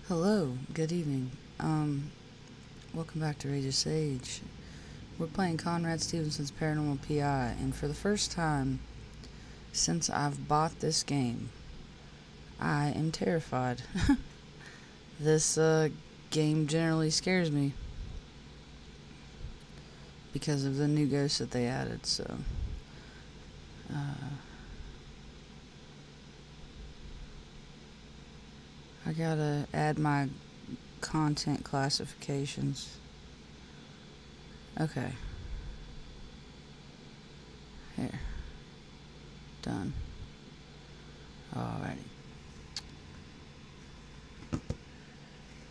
Hello, good evening. Welcome back to Rage of Sage. We're playing Conrad Stevenson's Paranormal PI, and for the first time since I've bought this game, I am terrified. This game generally scares me because of the new ghosts that they added, so. I gotta add my content classifications. Okay. Here. Done. Alrighty.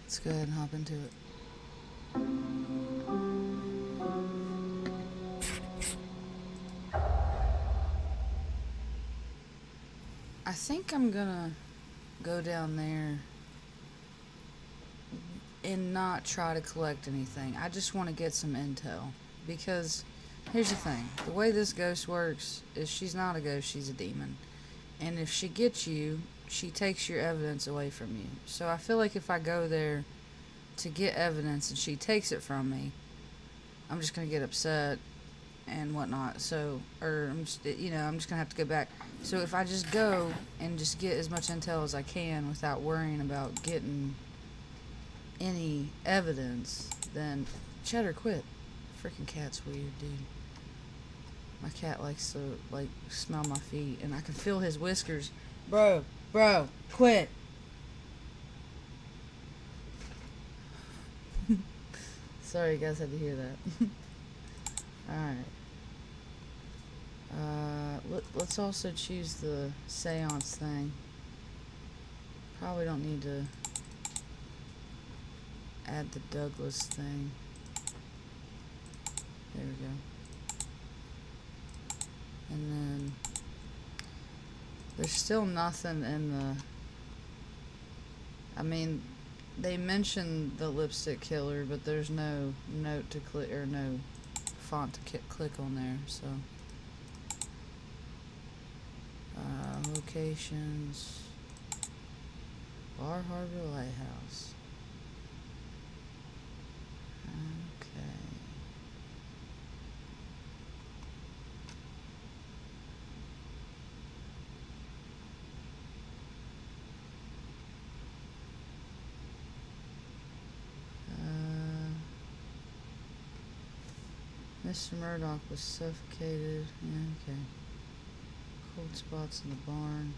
Let's go ahead and hop into it. I think I'm gonna go down there and not try to collect anything. I just want to get some intel. Because here's the thing, the way this ghost works is she's not a ghost, she's a demon. And if she gets you, she takes your evidence away from you. So I feel like if I go there to get evidence and she takes it from me, I'm just going to get upset and whatnot. So, or I'm just going to have to go back. So if I just go and just get as much intel as I can without worrying about getting any evidence, then Cheddar, quit. Freaking cat's weird, dude. My cat likes to, smell my feet, and I can feel his whiskers. Bro, quit. Sorry you guys had to hear that. Alright. Let's also choose the seance thing. Probably don't need to add the Douglas thing. There we go. And then there's still nothing in the. I mean, they mentioned the lipstick killer, but there's no note to click or no font to click on there. So, locations. Bar Harbor Lighthouse. Okay. Mr. Murdoch was suffocated. Yeah, okay. Cold spots in the barn.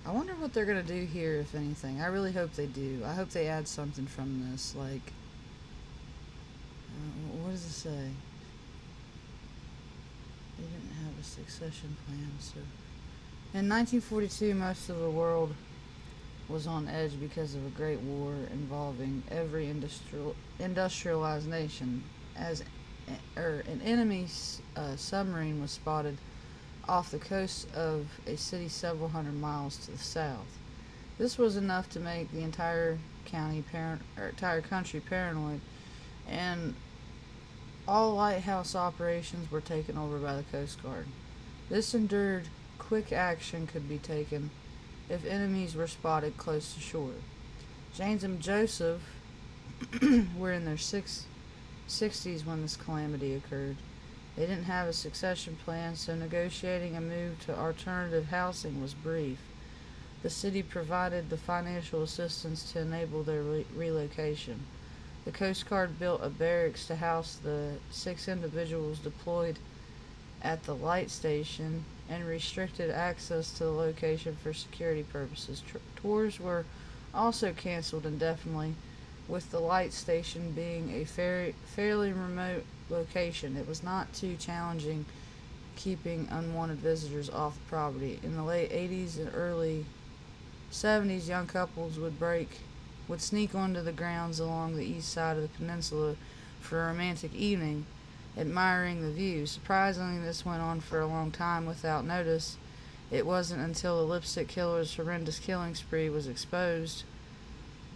I wonder what they're gonna do here, if anything. I really hope they do. I hope they add something from this, like. What does it say? They didn't have a succession plan, so. In 1942, most of the world was on edge because of a great war involving every industrialized nation. As an enemy submarine was spotted off the coast of a city several hundred miles to the south. This was enough to make the entire entire country paranoid, and all lighthouse operations were taken over by the Coast Guard. This endured quick action could be taken if enemies were spotted close to shore. James and Joseph were in their 60s when this calamity occurred. They didn't have a succession plan, so negotiating a move to alternative housing was brief. The city provided the financial assistance to enable their relocation. The Coast Guard built a barracks to house the 6 individuals deployed at the light station and restricted access to the location for security purposes. Tours were also canceled indefinitely, with the light station being a fairly remote location. It was not too challenging keeping unwanted visitors off the property. In the late 80s and early 70s, young couples would sneak onto the grounds along the east side of the peninsula for a romantic evening, admiring the view. Surprisingly, this went on for a long time without notice. It wasn't until the lipstick killer's horrendous killing spree was exposed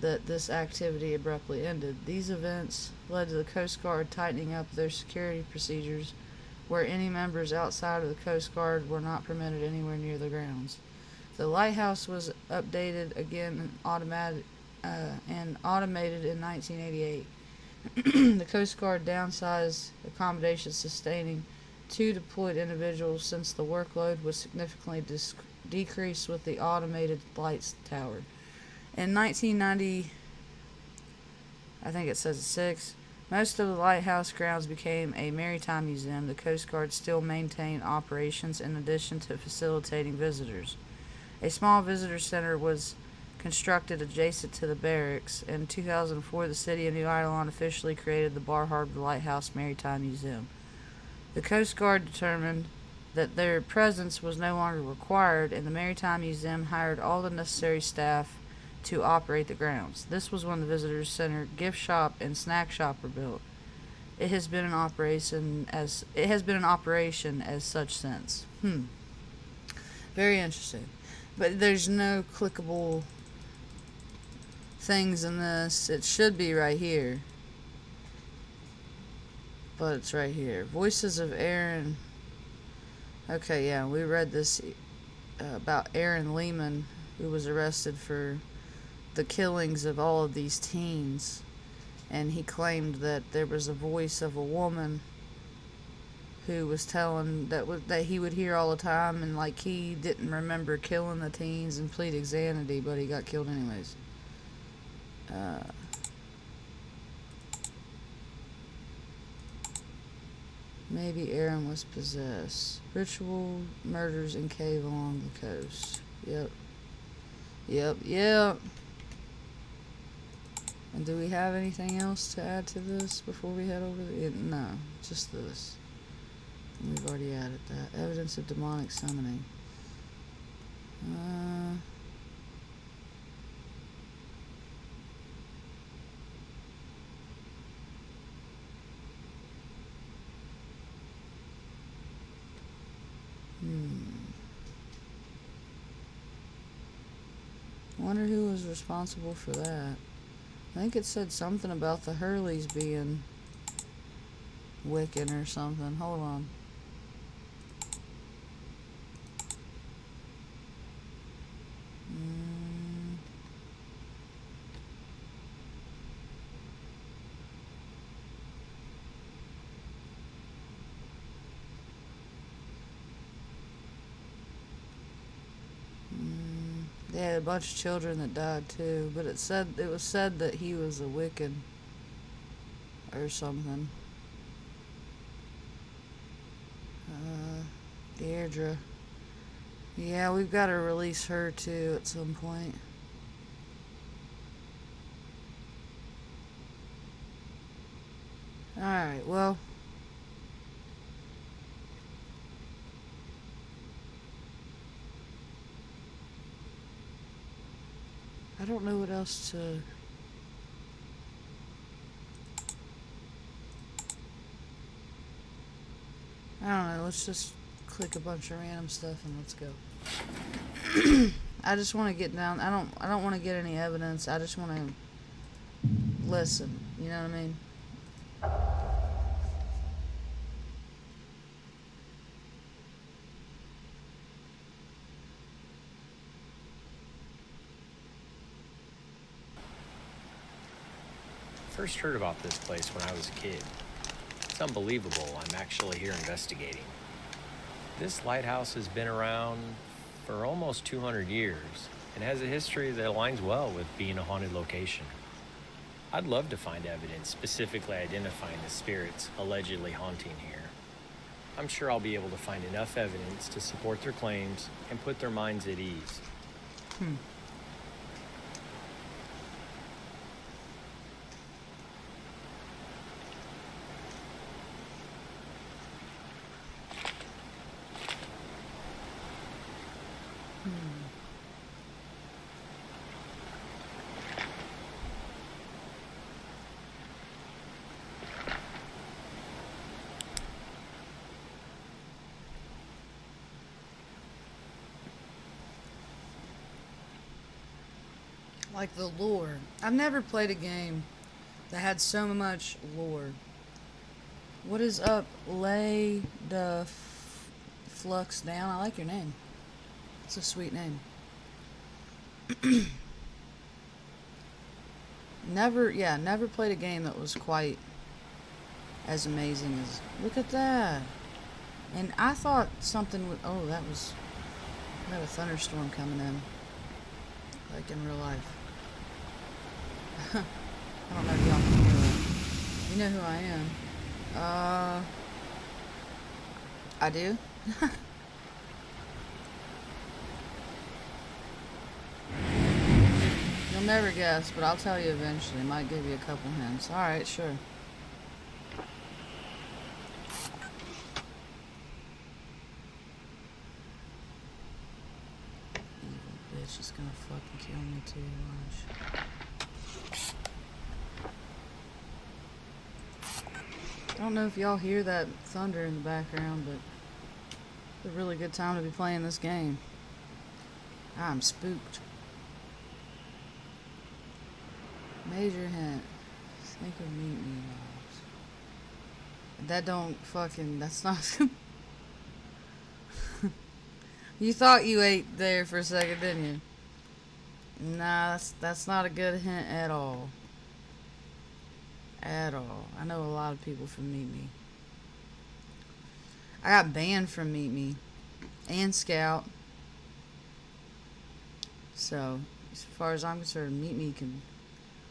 that this activity abruptly ended. These events led to the Coast Guard tightening up their security procedures, where any members outside of the Coast Guard were not permitted anywhere near the grounds. The lighthouse was updated again and automated in 1988. The Coast Guard downsized accommodations, sustaining 2 deployed individuals since the workload was significantly decreased with the automated lights tower. In 1990, I think it says 6, most of the lighthouse grounds became a maritime museum. The Coast Guard still maintained operations in addition to facilitating visitors. A small visitor center was constructed adjacent to the barracks. In 2004, the city of New Ireland officially created the Bar Harbor Lighthouse Maritime Museum. The Coast Guard determined that their presence was no longer required, and the Maritime Museum hired all the necessary staff to operate the grounds. This was when the visitor center, gift shop, and snack shop were built. It has been in operation as such since. Very interesting. But there's no clickable things in this. It should be right here, but it's right here. Voices of Aaron. Okay, yeah, we read this about Aaron Lehman, who was arrested for the killings of all of these teens, and he claimed that there was a voice of a woman who was telling that he would hear all the time, and like he didn't remember killing the teens and plead insanity, but he got killed anyways. Maybe Aaron was possessed. Ritual murders in cave along the coast. Yep. And do we have anything else to add to this before we head over there? No, just this. And we've already added that. Evidence of demonic summoning. Wonder who was responsible for that. I think it said something about the Hurleys being Wiccan or something. Hold on. They had a bunch of children that died too, but it was said that he was a Wiccan or something. Deirdre. Yeah, we've got to release her too at some point. Alright, well. I don't know what else to... I don't know, let's just click a bunch of random stuff and let's go. I just want to get down. I don't want to get any evidence. I just want to listen. You know what I mean? First heard about this place when I was a kid. It's unbelievable I'm actually here investigating. This lighthouse has been around for almost 200 years and has a history that aligns well with being a haunted location. I'd love to find evidence specifically identifying the spirits allegedly haunting here. I'm sure I'll be able to find enough evidence to support their claims and put their minds at ease. Like the lore. I've never played a game that had so much lore. What is up? Lay the Flux down. I like your name. It's a sweet name. never played a game that was quite as amazing as. Look at that. And I thought something would. Oh, that was. We had a thunderstorm coming in, like in real life. I don't know if y'all can hear that. You know who I am. I do. You'll never guess, but I'll tell you eventually. Might give you a couple hints. Alright, sure. Evil bitch is gonna fucking kill me too, watch. I don't know if y'all hear that thunder in the background, but it's a really good time to be playing this game. I'm spooked. Major hint. Think of meat meatballs. That don't fucking. That's not. You thought you ate there for a second, didn't you? Nah, that's not a good hint at all. At all. I know a lot of people from Meet Me. I got banned from Meet Me and Scout. So, as far as I'm concerned, Meet Me can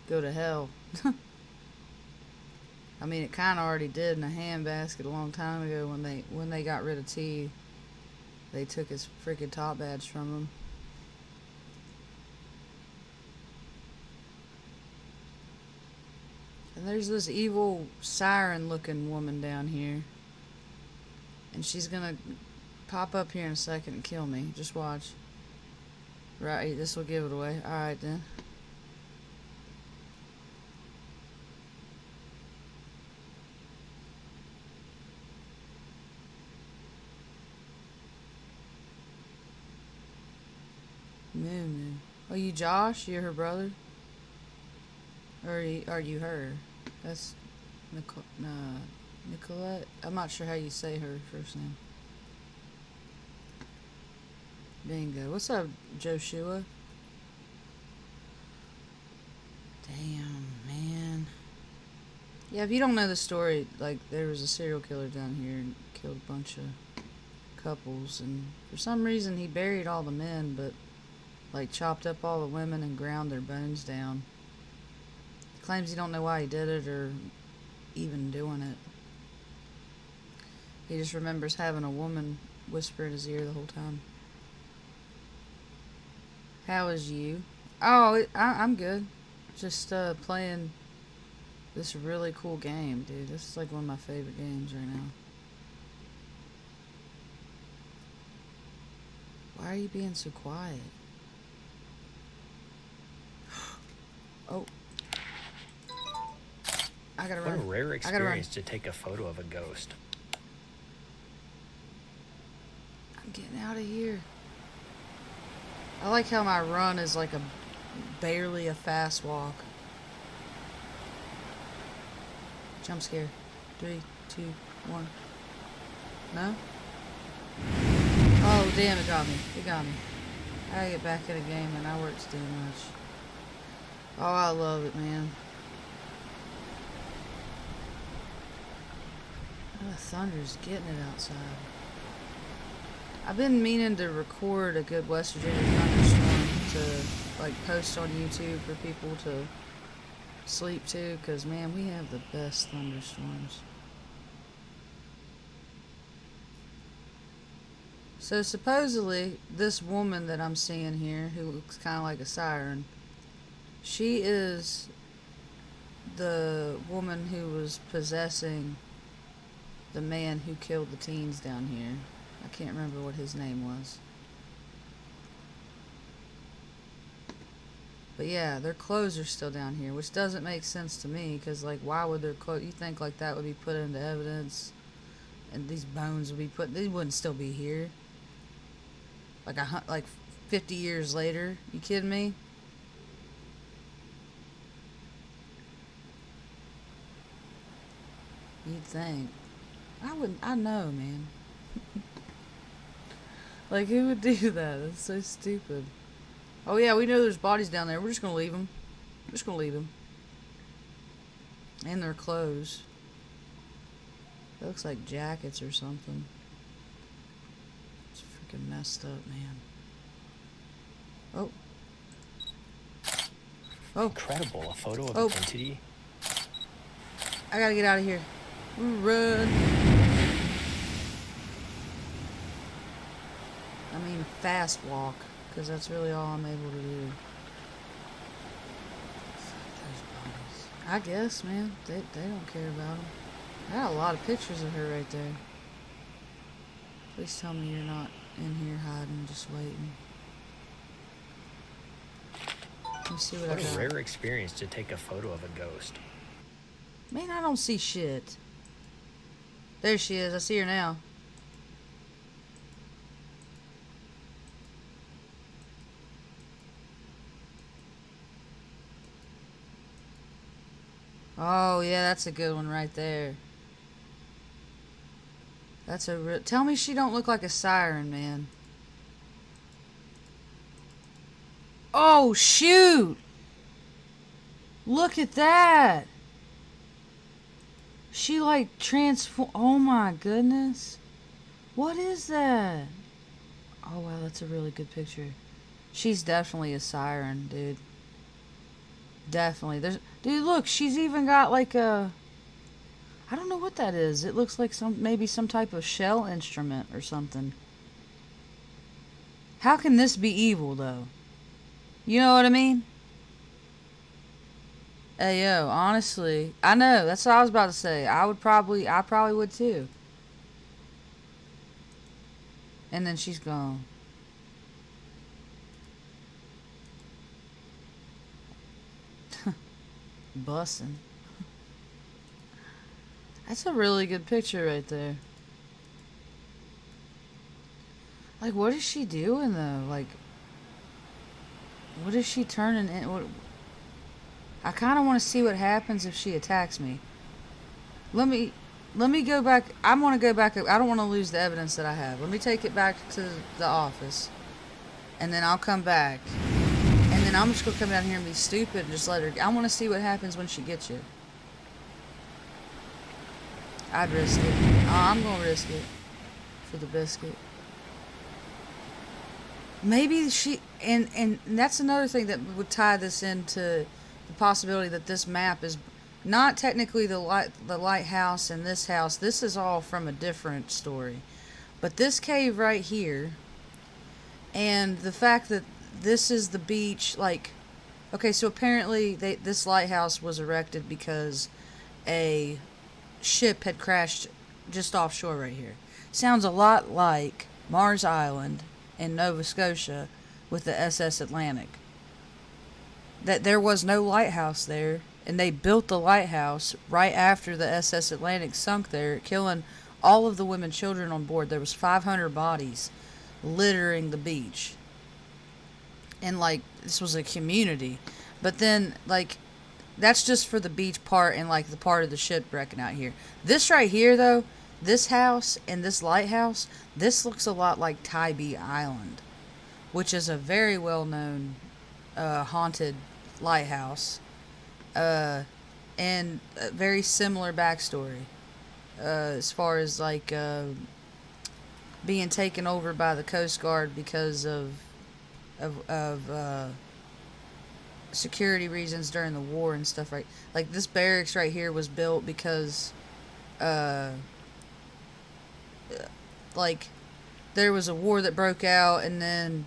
go to hell. I mean, it kind of already did in a handbasket a long time ago when they got rid of T. They took his freaking top badge from him. And there's this evil siren-looking woman down here. And she's gonna pop up here in a second and kill me. Just watch. Right, this will give it away. Alright then. Moo Moo. Oh, you Josh? You're her brother? Or are you her? That's Nicolette? I'm not sure how you say her first name. Bingo. What's up, Joshua? Damn, man. Yeah, if you don't know the story, like, there was a serial killer down here and killed a bunch of couples, and for some reason he buried all the men, but, like, chopped up all the women and ground their bones down. Claims he don't know why he did it or even doing it. He just remembers having a woman whisper in his ear the whole time. How is you? Oh, I'm good. Just playing this really cool game, dude. This is like one of my favorite games right now. Why are you being so quiet? Oh. I gotta run. What a rare experience to take a photo of a ghost. I'm getting out of here. I like how my run is like barely a fast walk. Jump scare. 3, 2, 1. No? Oh, damn, it got me. It got me. I gotta get back in the game, and I work's too much. Oh, I love it, man. Oh, the thunder's getting it outside. I've been meaning to record a good West Virginia thunderstorm to, like, post on YouTube for people to sleep to, because, man, we have the best thunderstorms. So, supposedly, this woman that I'm seeing here, who looks kind of like a siren, she is the woman who was possessing the man who killed the teens down here. I can't remember what his name was. But yeah, their clothes are still down here, which doesn't make sense to me, because, like, why would their clothes... You think, like, that would be put into evidence, and these bones would be put... They wouldn't still be here. Like 50 years later. You kidding me? You'd think. I wouldn't... I know, man. Like, who would do that? That's so stupid. Oh, yeah, we know there's bodies down there. We're just gonna leave them. We're just gonna leave them. And their clothes. It looks like jackets or something. It's freaking messed up, man. Oh. Oh. Incredible. A photo of Oh. an entity. I gotta get out of here. Run. I mean, fast walk, because that's really all I'm able to do. Fuck those bodies. I guess, man. They don't care about them. I got a lot of pictures of her right there. Please tell me you're not in here hiding, just waiting. Let me see what I What got. a rare experience to take a photo of a ghost. Man, I don't see shit. There she is. I see her now. Oh, yeah, that's a good one right there. That's a real... Tell me she don't look like a siren, man. Oh, shoot! Look at that! She, like, transform... Oh, my goodness. What is that? Oh, wow, that's a really good picture. She's definitely a siren, dude. Definitely. Dude, look, she's even got, like, a... I don't know what that is. It looks like maybe some type of shell instrument or something. How can this be evil, though? You know what I mean? Hey, yo, honestly, I know, that's what I was about to say. I probably would too. And then she's gone. Bussin'. That's a really good picture right there. Like, what is she doing, though? Like, what is she turning in? What? I kind of want to see what happens if she attacks me. Let me go back. I want to go back. I don't want to lose the evidence that I have. Let me take it back to the office. And then I'll come back. And then I'm just going to come down here and be stupid and just let her... I want to see what happens when she gets you. I'd risk it. Oh, I'm going to risk it. For the biscuit. Maybe she... And that's another thing that would tie this into the possibility that this map is not technically the lighthouse and this house. This is all from a different story. But this cave right here, and the fact that this is the beach, like... Okay, so apparently this lighthouse was erected because a ship had crashed just offshore right here. Sounds a lot like Mars Island in Nova Scotia with the SS Atlantic. That there was no lighthouse there, and they built the lighthouse right after the SS Atlantic sunk there, killing all of the women and children on board. There was 500 bodies littering the beach. And, like, this was a community. But then, like, that's just for the beach part and, like, the part of the shipwrecking out here. This right here, though, this house and this lighthouse, this looks a lot like Tybee Island, which is a very well-known haunted lighthouse. And a very similar backstory. As far as, like, being taken over by the Coast Guard because of security reasons during the war and stuff. Right, like this barracks right here was built because like there was a war that broke out, and then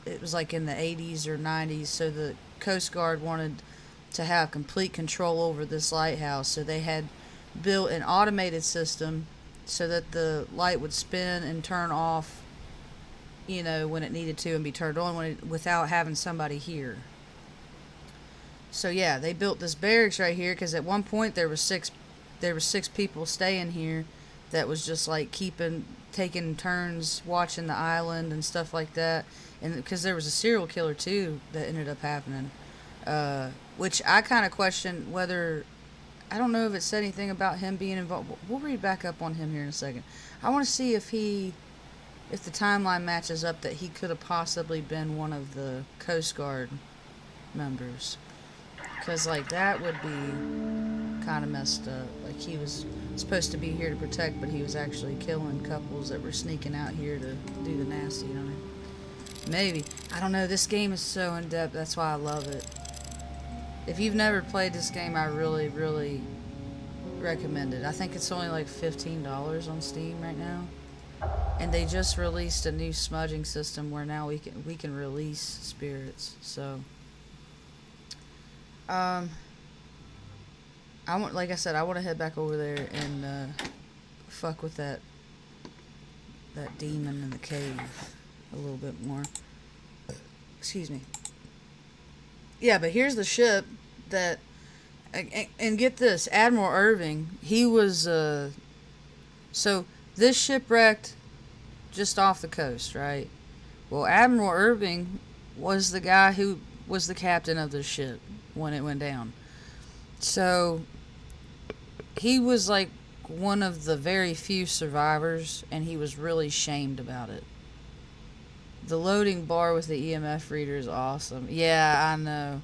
it was like in the 80s or 90s, so the Coast Guard wanted to have complete control over this lighthouse, so they had built an automated system so that the light would spin and turn off, you know, when it needed to, and be turned on without having somebody here. So yeah, they built this barracks right here because at one point there were six people staying here that was just like taking turns watching the island and stuff like that. And because there was a serial killer too that ended up happening, which I kind of question whether... I don't know if it said anything about him being involved. We'll read back up on him here in a second. I want to see if the timeline matches up, that he could have possibly been one of the Coast Guard members. Because, like, that would be kind of messed up. Like, he was supposed to be here to protect, but he was actually killing couples that were sneaking out here to do the nasty, you know what I mean? Maybe. I don't know. This game is so in depth. That's why I love it. If you've never played this game, I really, really recommend it. I think it's only like $15 on Steam right now. And they just released a new smudging system where now we can release spirits. So I want, like I said, I want to head back over there and fuck with that demon in the cave a little bit more. Excuse me. Yeah, but here's the ship that, and get this, Admiral Irving, he was, so this shipwrecked just off the coast, right? Well, Admiral Irving was the guy who was the captain of the ship when it went down. So he was like one of the very few survivors, and he was really shamed about it. The loading bar with the EMF reader is awesome. Yeah, I know.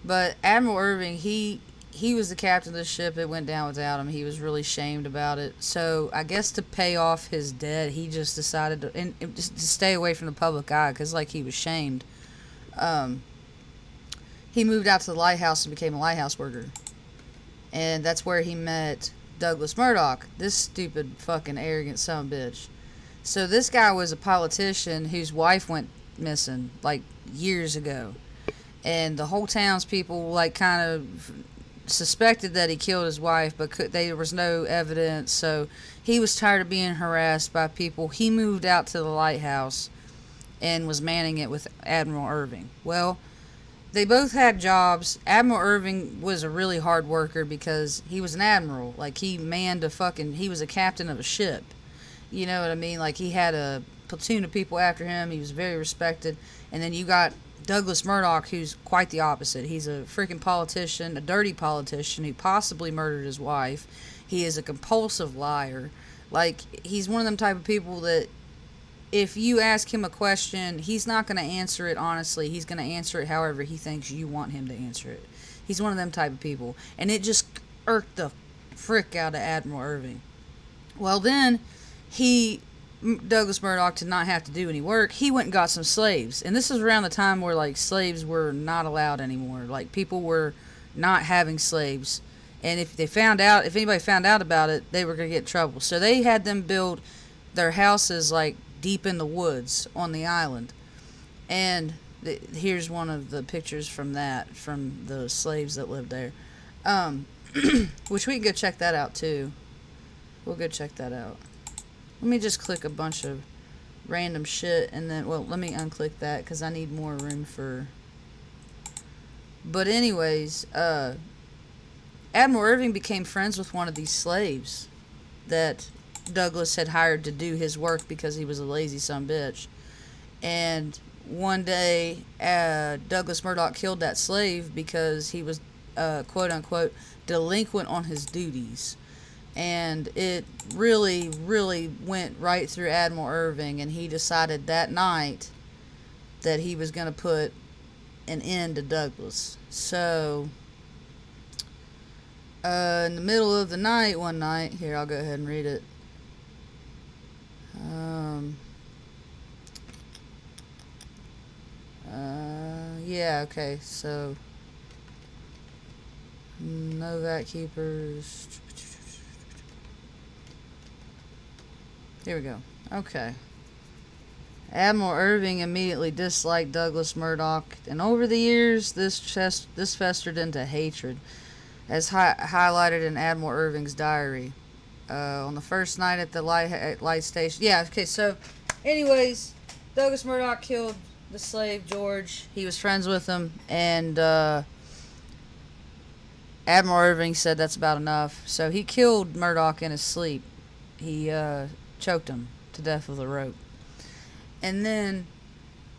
But Admiral Irving, he was the captain of the ship. It went down without him. He was really shamed about it. So I guess to pay off his debt, he just decided to, just to stay away from the public eye, because like he was shamed. He moved out to the lighthouse and became a lighthouse worker. And that's where he met Douglas Murdoch, this stupid fucking arrogant son of a bitch. So this guy was a politician whose wife went missing like years ago, and the whole townspeople like kind of suspected that he killed his wife, but there was no evidence. So he was tired of being harassed by people. He moved out to the lighthouse and was manning it with Admiral Irving. Well, they both had jobs. Admiral Irving was a really hard worker because he was an admiral. Like, he was a captain of a ship. You know what I mean? Like, he had a platoon of people after him. He was very respected. And then you got Douglas Murdoch, who's quite the opposite. He's a freaking politician, a dirty politician who possibly murdered his wife. He is a compulsive liar. Like, he's one of them type of people that if you ask him a question, he's not going to answer it honestly. He's going to answer it however he thinks you want him to answer it. He's one of them type of people. And it just irked the frick out of Admiral Irving. Well, then Douglas Murdoch did not have to do any work. He went and got some slaves. And this is around the time where, like, slaves were not allowed anymore. Like, people were not having slaves. And if anybody found out about it, they were going to get in trouble. So they had them build their houses, like, deep in the woods on the island. And here's one of the pictures from the slaves that lived there. Which we can go check that out, too. We'll go check that out. Let me just click a bunch of random shit, and then, well, let me unclick that, because I need more room for... But anyways, Admiral Irving became friends with one of these slaves that Douglas had hired to do his work because he was a lazy son of a bitch. And one day, Douglas Murdoch killed that slave because he was, quote-unquote, delinquent on his duties. And it really, really went right through Admiral Irving, and he decided that night that he was going to put an end to Douglas. So, in the middle of the night, one night, here, I'll go ahead and read it. Yeah, okay, so, Novak Keepers. Here we go. Okay. Admiral Irving immediately disliked Douglas Murdoch, and over the years, this festered into hatred, as highlighted in Admiral Irving's diary. On the first night at the light station. Yeah, okay, so, anyways, Douglas Murdoch killed the slave, George. He was friends with him, and Admiral Irving said that's about enough. So he killed Murdoch in his sleep. He choked him to death with a rope. And then,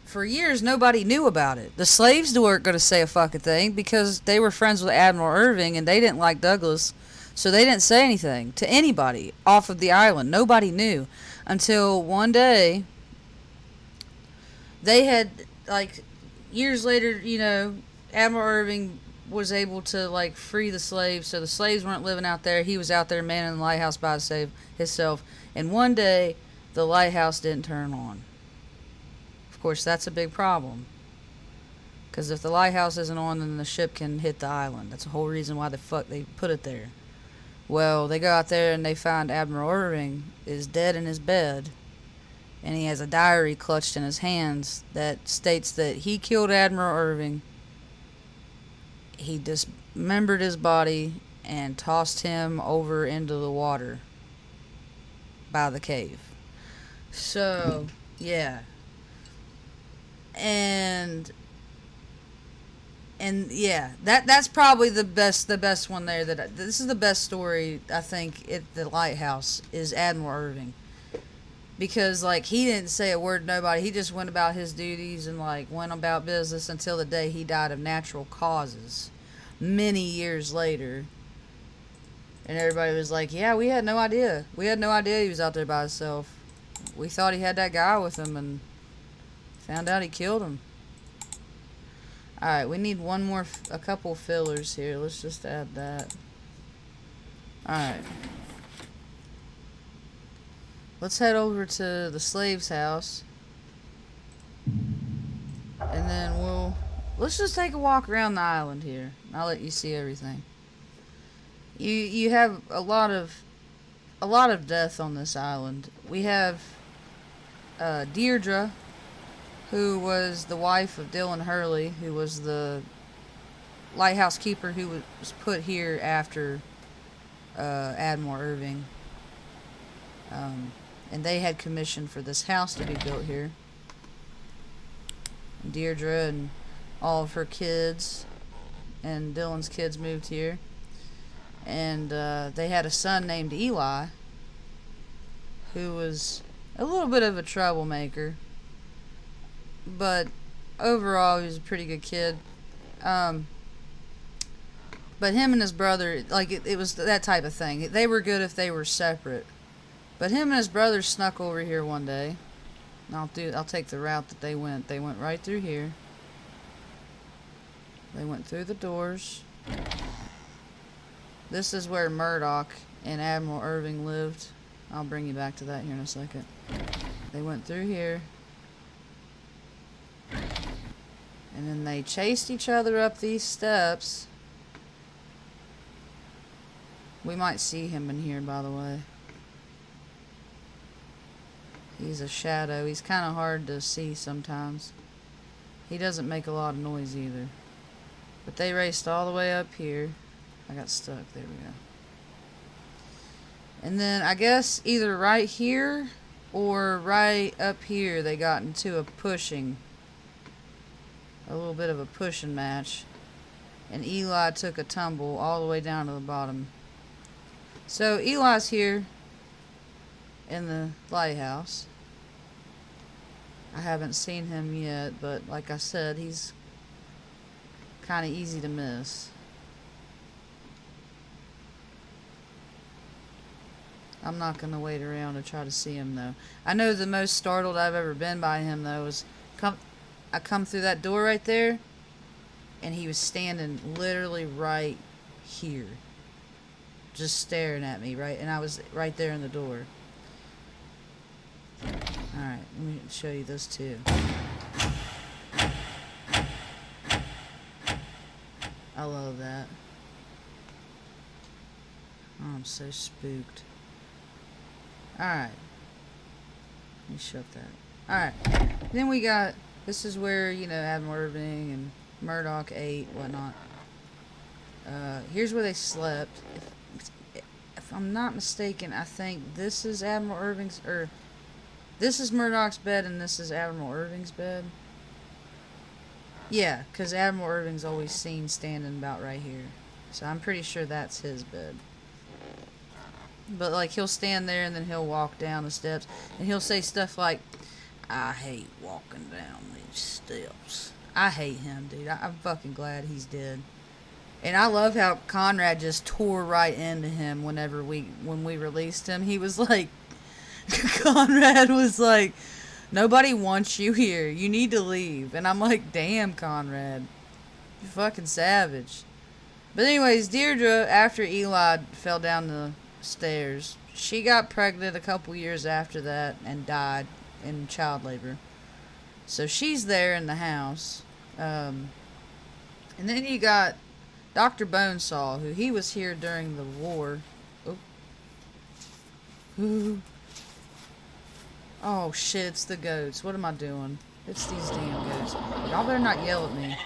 for years, nobody knew about it. The slaves weren't going to say a fucking thing because they were friends with Admiral Irving, and they didn't like Douglas. So they didn't say anything to anybody off of the island. Nobody knew. Until one day, they had, like, years later, you know, Admiral Irving was able to like free the slaves, so the slaves weren't living out there. He was out there manning the lighthouse by himself. And one day, the lighthouse didn't turn on. Of course, that's a big problem. Because if the lighthouse isn't on, then the ship can hit the island. That's the whole reason why the fuck they put it there. Well, they go out there and they find Admiral Irving is dead in his bed. And he has a diary clutched in his hands that states that he killed Admiral Irving. He dismembered his body and tossed him over into the water by the cave. So, yeah. And yeah, that's probably the best one there. This is the best story, I think, at the lighthouse is Admiral Irving. Because, like, he didn't say a word to nobody. He just went about his duties and, like, went about business until the day he died of natural causes. Many years later. And everybody was like, yeah, we had no idea. We had no idea he was out there by himself. We thought he had that guy with him and found out he killed him. Alright, we need a couple fillers here. Let's just add that. Alright. Let's head over to the slave's house. And then let's just take a walk around the island here. I'll let you see everything. You have a lot of death on this island. We have Deirdre, who was the wife of Dylan Hurley, who was the lighthouse keeper who was put here after Admiral Irving. And they had commission for this house to be built here. And Deirdre and all of her kids and Dylan's kids moved here. And they had a son named Eli, who was a little bit of a troublemaker. But overall, he was a pretty good kid. But him and his brother, like, it was that type of thing. They were good if they were separate. But him and his brother snuck over here one day. And I'll take the route that they went. They went right through here. They went through the doors. This is where Murdoch and Admiral Irving lived. I'll bring you back to that here in a second. They went through here. And then they chased each other up these steps. We might see him in here, by the way. He's a shadow. He's kind of hard to see sometimes. He doesn't make a lot of noise either. But they raced all the way up here. I got stuck. There we go. And then I guess either right here or right up here they got into a little bit of a pushing match. And Eli took a tumble all the way down to the bottom. So Eli's here in the lighthouse. I haven't seen him yet, but like I said, he's kind of easy to miss. I'm not going to wait around to try to see him, though. I know the most startled I've ever been by him, though, was I come through that door right there, and he was standing literally right here. Just staring at me, right? And I was right there in the door. Alright, let me show you this too. I love that. Oh, I'm so spooked. Alright. Let me shut that. Alright. Then we got, this is where, Admiral Irving and Murdoch ate, whatnot. Here's where they slept. If I'm not mistaken, I think this is Admiral Irving's, this is Murdoch's bed and this is Admiral Irving's bed. Yeah, because Admiral Irving's always seen standing about right here. So I'm pretty sure that's his bed. But, like, he'll stand there and then he'll walk down the steps. And he'll say stuff like, I hate walking down these steps. I hate him, dude. I'm fucking glad he's dead. And I love how Conrad just tore right into him when we released him. He was like, Conrad was like, nobody wants you here. You need to leave. And I'm like, damn, Conrad. You fucking savage. But anyways, Deirdre, after Eli fell down the stairs, she got pregnant a couple years after that and died in child labor. So she's there in the house. And then you got Dr. Bonesaw, who he was here during the war. Oh. Ooh. Oh shit, it's the goats. What am I doing? It's these damn goats. Y'all better not yell at me.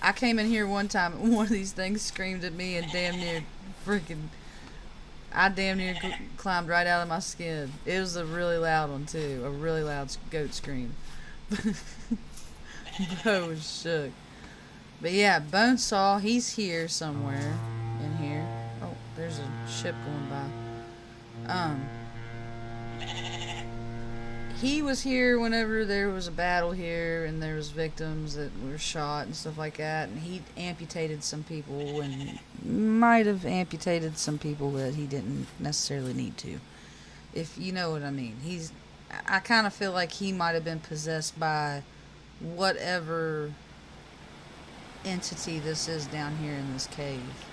I came in here one time and one of these things screamed at me and damn near freaking... I damn near climbed right out of my skin. It was a really loud one too. A really loud goat scream. Bo was shook. But yeah, Bonesaw, he's here somewhere in here. Oh, there's a ship going by. He was here whenever there was a battle here and there was victims that were shot and stuff like that, and he amputated some people and might have amputated some people that he didn't necessarily need to, if you know what I mean. I kind of feel like he might have been possessed by whatever entity this is down here in this cave.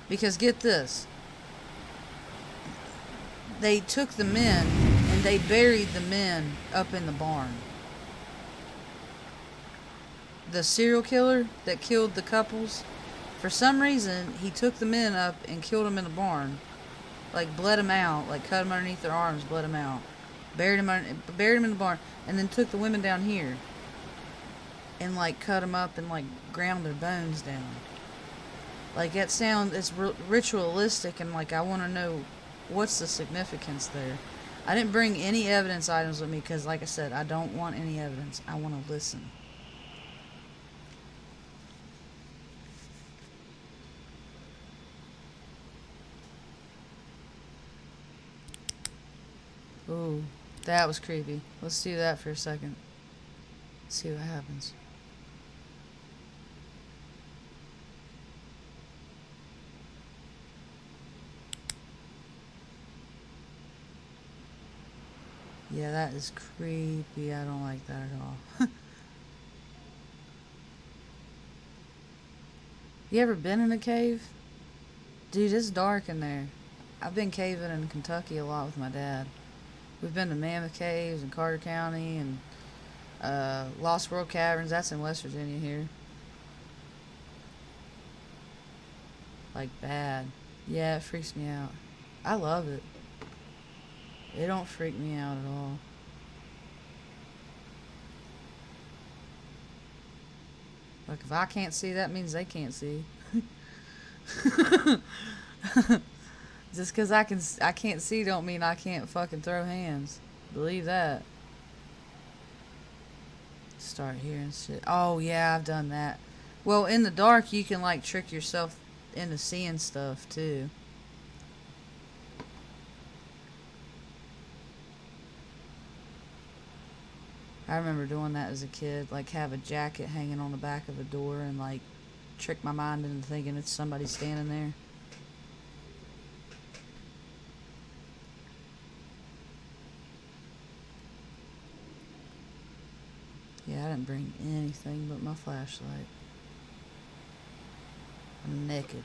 Because get this, they took the men and they buried the men up in the barn. The serial killer that killed the couples, for some reason, he took the men up and killed them in the barn. Like, bled them out, like cut them underneath their arms, bled them out. Buried them in the barn, and then took the women down here. And, like, cut them up and, like, ground their bones down. Like, that sounds, it's ritualistic, and, like, I want to know what's the significance there. I didn't bring any evidence items with me because, like I said, I don't want any evidence. I want to listen. Ooh, that was creepy. Let's do that for a second. See what happens. Yeah, that is creepy. I don't like that at all. You ever been in a cave? Dude, it's dark in there. I've been caving in Kentucky a lot with my dad. We've been to Mammoth Caves in Carter County and Lost World Caverns. That's in West Virginia here. Like, bad. Yeah, it freaks me out. I love it. It don't freak me out at all. Like, if I can't see, that means they can't see. Just because I can't see don't mean I can't fucking throw hands. Believe that. Start hearing shit. Oh, yeah, I've done that. Well, in the dark, you can, like, trick yourself into seeing stuff, too. I remember doing that as a kid, like have a jacket hanging on the back of a door and like trick my mind into thinking it's somebody standing there. Yeah, I didn't bring anything but my flashlight. I'm naked.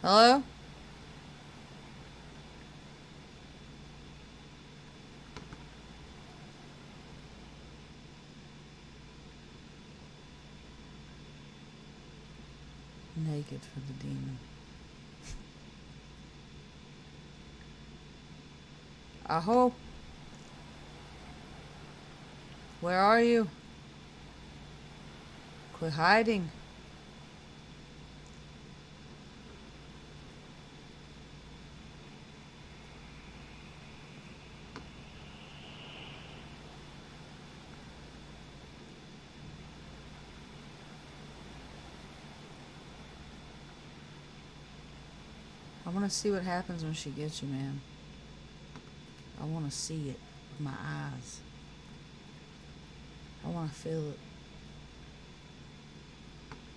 Hello? Naked for the demon. Aho? Where are you? Quit hiding. I want to see what happens when she gets you, man. I want to see it with my eyes. I want to feel it.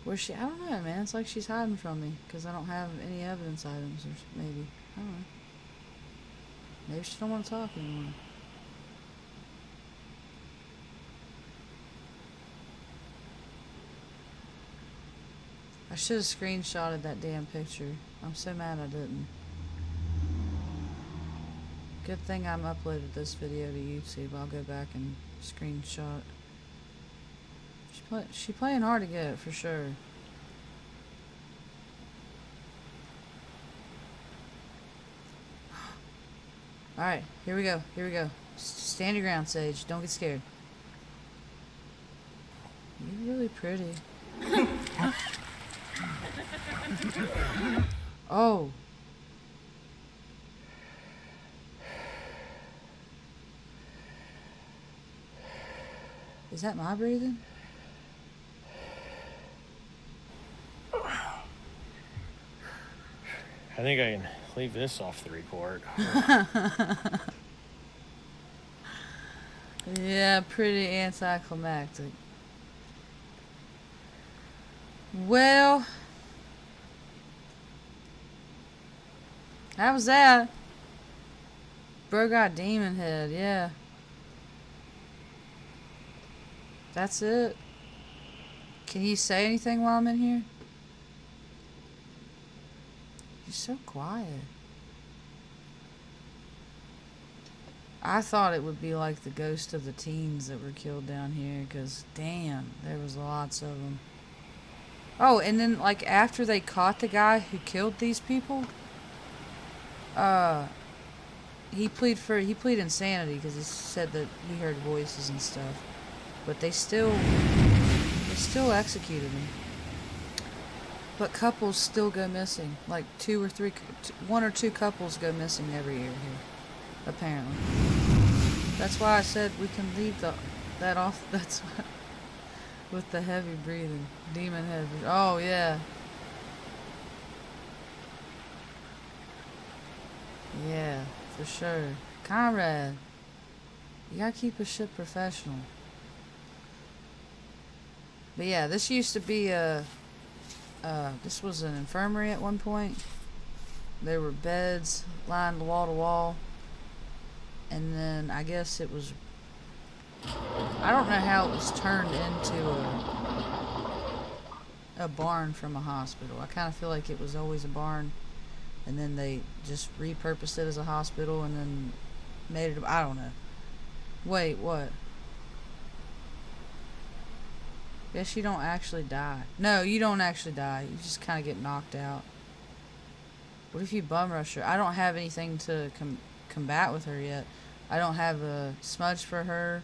Where's she? I don't know, man. It's like she's hiding from me because I don't have any evidence items, or maybe. I don't know. Maybe she don't want to talk anymore. should have screenshotted that damn picture. I'm so mad I didn't. Good thing I'm uploaded this video to YouTube. I'll go back and screenshot. She playing hard to get, for sure. Alright, here we go. Here we go. Stand your ground, Sage. Don't get scared. You're really pretty. Oh. Is that my breathing? I think I can leave this off the report. Yeah, pretty anticlimactic. Well, how was that? Bro got demon head, yeah. That's it. Can you say anything while I'm in here? You're so quiet. I thought it would be like the ghost of the teens that were killed down here, because damn, there was lots of them. Oh, and then like after they caught the guy who killed these people, he pleaded insanity because he said that he heard voices and stuff, but they still executed him. But couples still go missing. Like one or two couples go missing every year here, apparently. That's why I said we can leave that off. That's why, with the heavy breathing, demon head. Oh yeah. Yeah, for sure. Conrad, you gotta keep his shit professional. But yeah, this used to be this was an infirmary at one point. There were beds lined wall to wall. And then I guess it was, I don't know how it was turned into a barn from a hospital. I kind of feel like it was always a barn, and then they just repurposed it as a hospital and then made it, I don't know. Wait, what? Guess you don't actually die. No, you don't actually die. You just kind of get knocked out. What if you bum rush her? I don't have anything to combat with her yet. I don't have a smudge for her.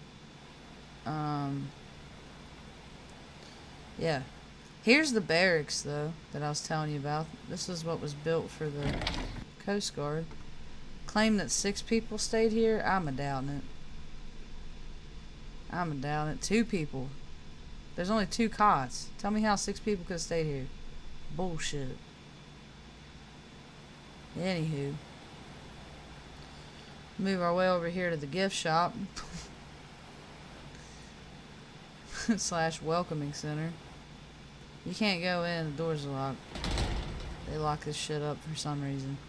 Yeah. Here's the barracks, though, that I was telling you about. This is what was built for the Coast Guard. Claim that 6 people stayed here? I'm a-doubting it. I'm a-doubting it. 2 people. There's only 2 cots. Tell me how 6 people could have stayed here. Bullshit. Anywho. Move our way over here to the gift shop. / welcoming center. You can't go in, the doors are locked. They lock this shit up for some reason.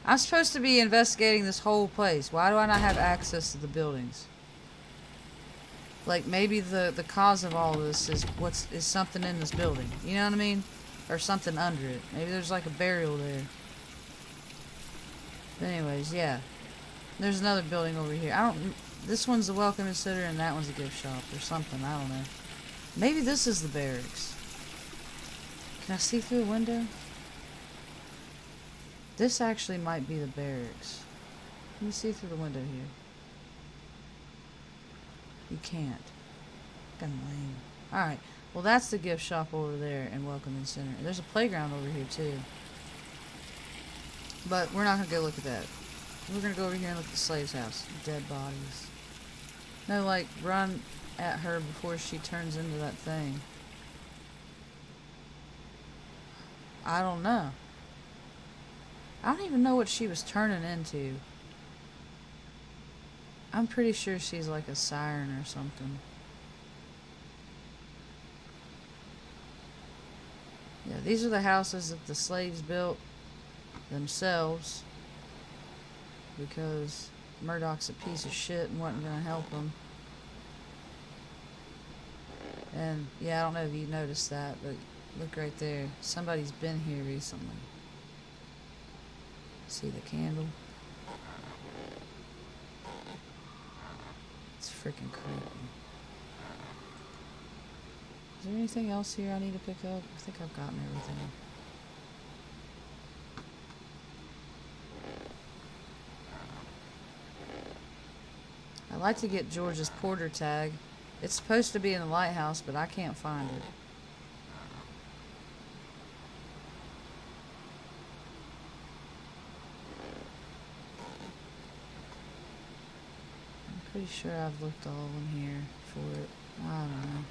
I'm supposed to be investigating this whole place. Why do I not have access to the buildings? Like, maybe the cause of all this is something in this building. You know what I mean? Or something under it. Maybe there's like a burial there. But anyways, yeah. There's another building over here. This one's the welcome center and that one's a gift shop or something. I don't know. Maybe this is the barracks. Can I see through the window? This actually might be the barracks. Can you see through the window here? You can't. Fucking lame. Alright. Well, that's the gift shop over there and welcoming center. There's a playground over here, too. But we're not going to go look at that. We're going to go over here and look at the slave's house. Dead bodies. No, like, run at her before she turns into that thing. I don't know. I don't even know what she was turning into. I'm pretty sure she's like a siren or something. Yeah, these are the houses that the slaves built themselves because Murdoch's a piece of shit and wasn't gonna help them. And yeah, I don't know if you noticed that, but Look right there. Somebody's been here recently. See the candle? It's freaking creepy. Is there anything else here I need to pick up? I think I've gotten everything. I'd like to get George's porter tag. It's supposed to be in the lighthouse, but I can't find it. I'm pretty sure I've looked all in here for it. I don't know.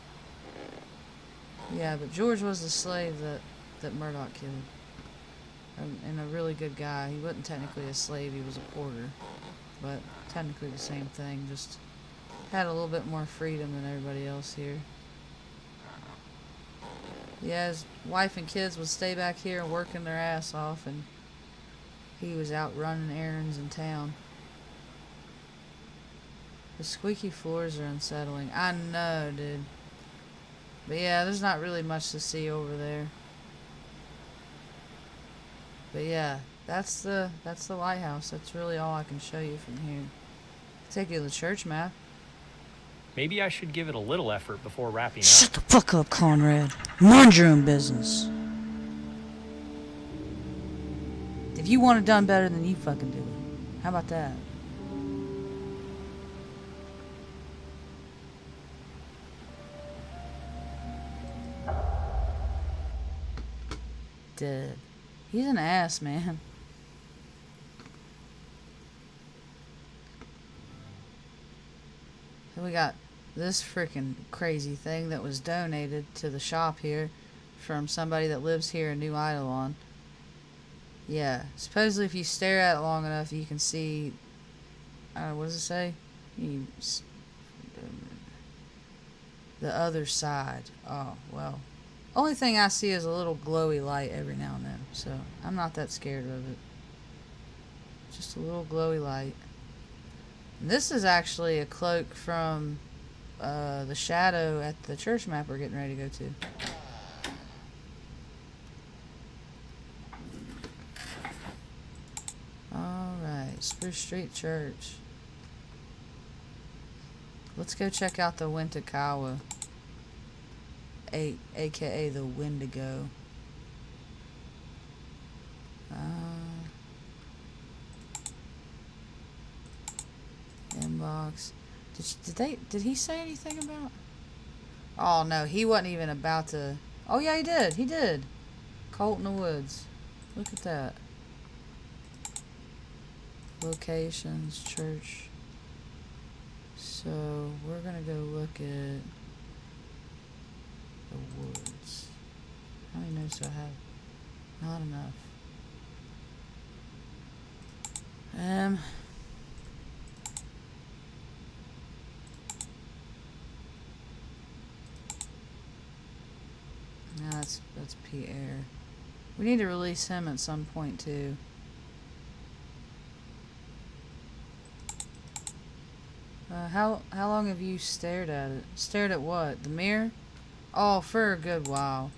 Yeah, but George was the slave that Murdoch killed. And a really good guy. He wasn't technically a slave, he was a porter. But technically the same thing, just had a little bit more freedom than everybody else here. Yeah, his wife and kids would stay back here working their ass off, and he was out running errands in town. The squeaky floors are unsettling. I know, dude. But yeah, there's not really much to see over there. But yeah, that's the lighthouse. That's really all I can show you from here. I'll take you to the church map. Maybe I should give it a little effort before wrapping Shut up. the fuck up, Conrad. Mind your own business. If you want it done better, then you fucking do it. How about that? Dead. He's an ass, man. So we got this freaking crazy thing that was donated to the shop here from somebody that lives here in New Eidolon. Yeah, supposedly if you stare at it long enough, you can see. What does it say? The other side. Oh, well. Only thing I see is a little glowy light every now and then, so I'm not that scared of it. Just a little glowy light. And this is actually a cloak from the shadow at the church map we're getting ready to go to. Alright, Spruce Street Church. Let's go check out the Wintakawa, aka the Wendigo. Inbox. Did he say anything about? Oh no, he wasn't even about to. Oh yeah, he did. Colt in the Woods. Look at that. Locations, church. So we're gonna go look at the woods. How many notes do I have? Not enough. No, that's Pierre. We need to release him at some point too. How long have you stared at it? Stared at what? The mirror? Oh, for a good while.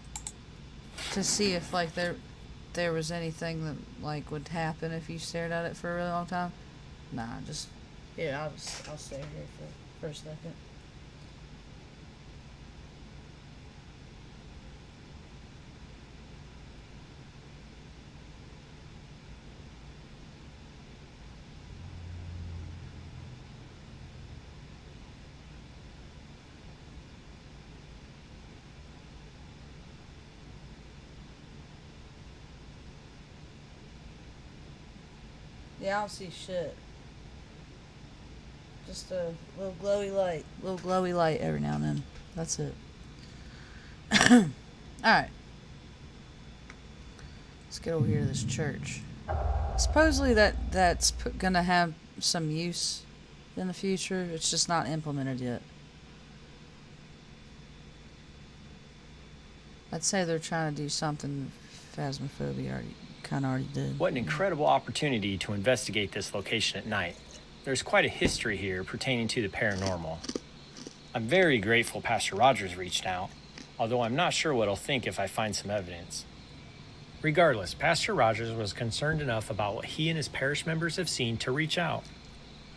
To see if like there was anything that like would happen if you stared at it for a really long time. Nah, just yeah. I'll stay here for a second. Yeah, I don't see shit. Just a little glowy light. Little glowy light every now and then. That's it. Alright. Let's get over here to this church. Supposedly that's gonna have some use in the future. It's just not implemented yet. I'd say they're trying to do something Phasmophobia already did. What an incredible opportunity to investigate this location at night. There's quite a history here pertaining to the paranormal. I'm very grateful Pastor Rogers reached out. although I'm not sure what he'll think if I find some evidence. Regardless, Pastor Rogers was concerned enough about what he and his parish members have seen to reach out.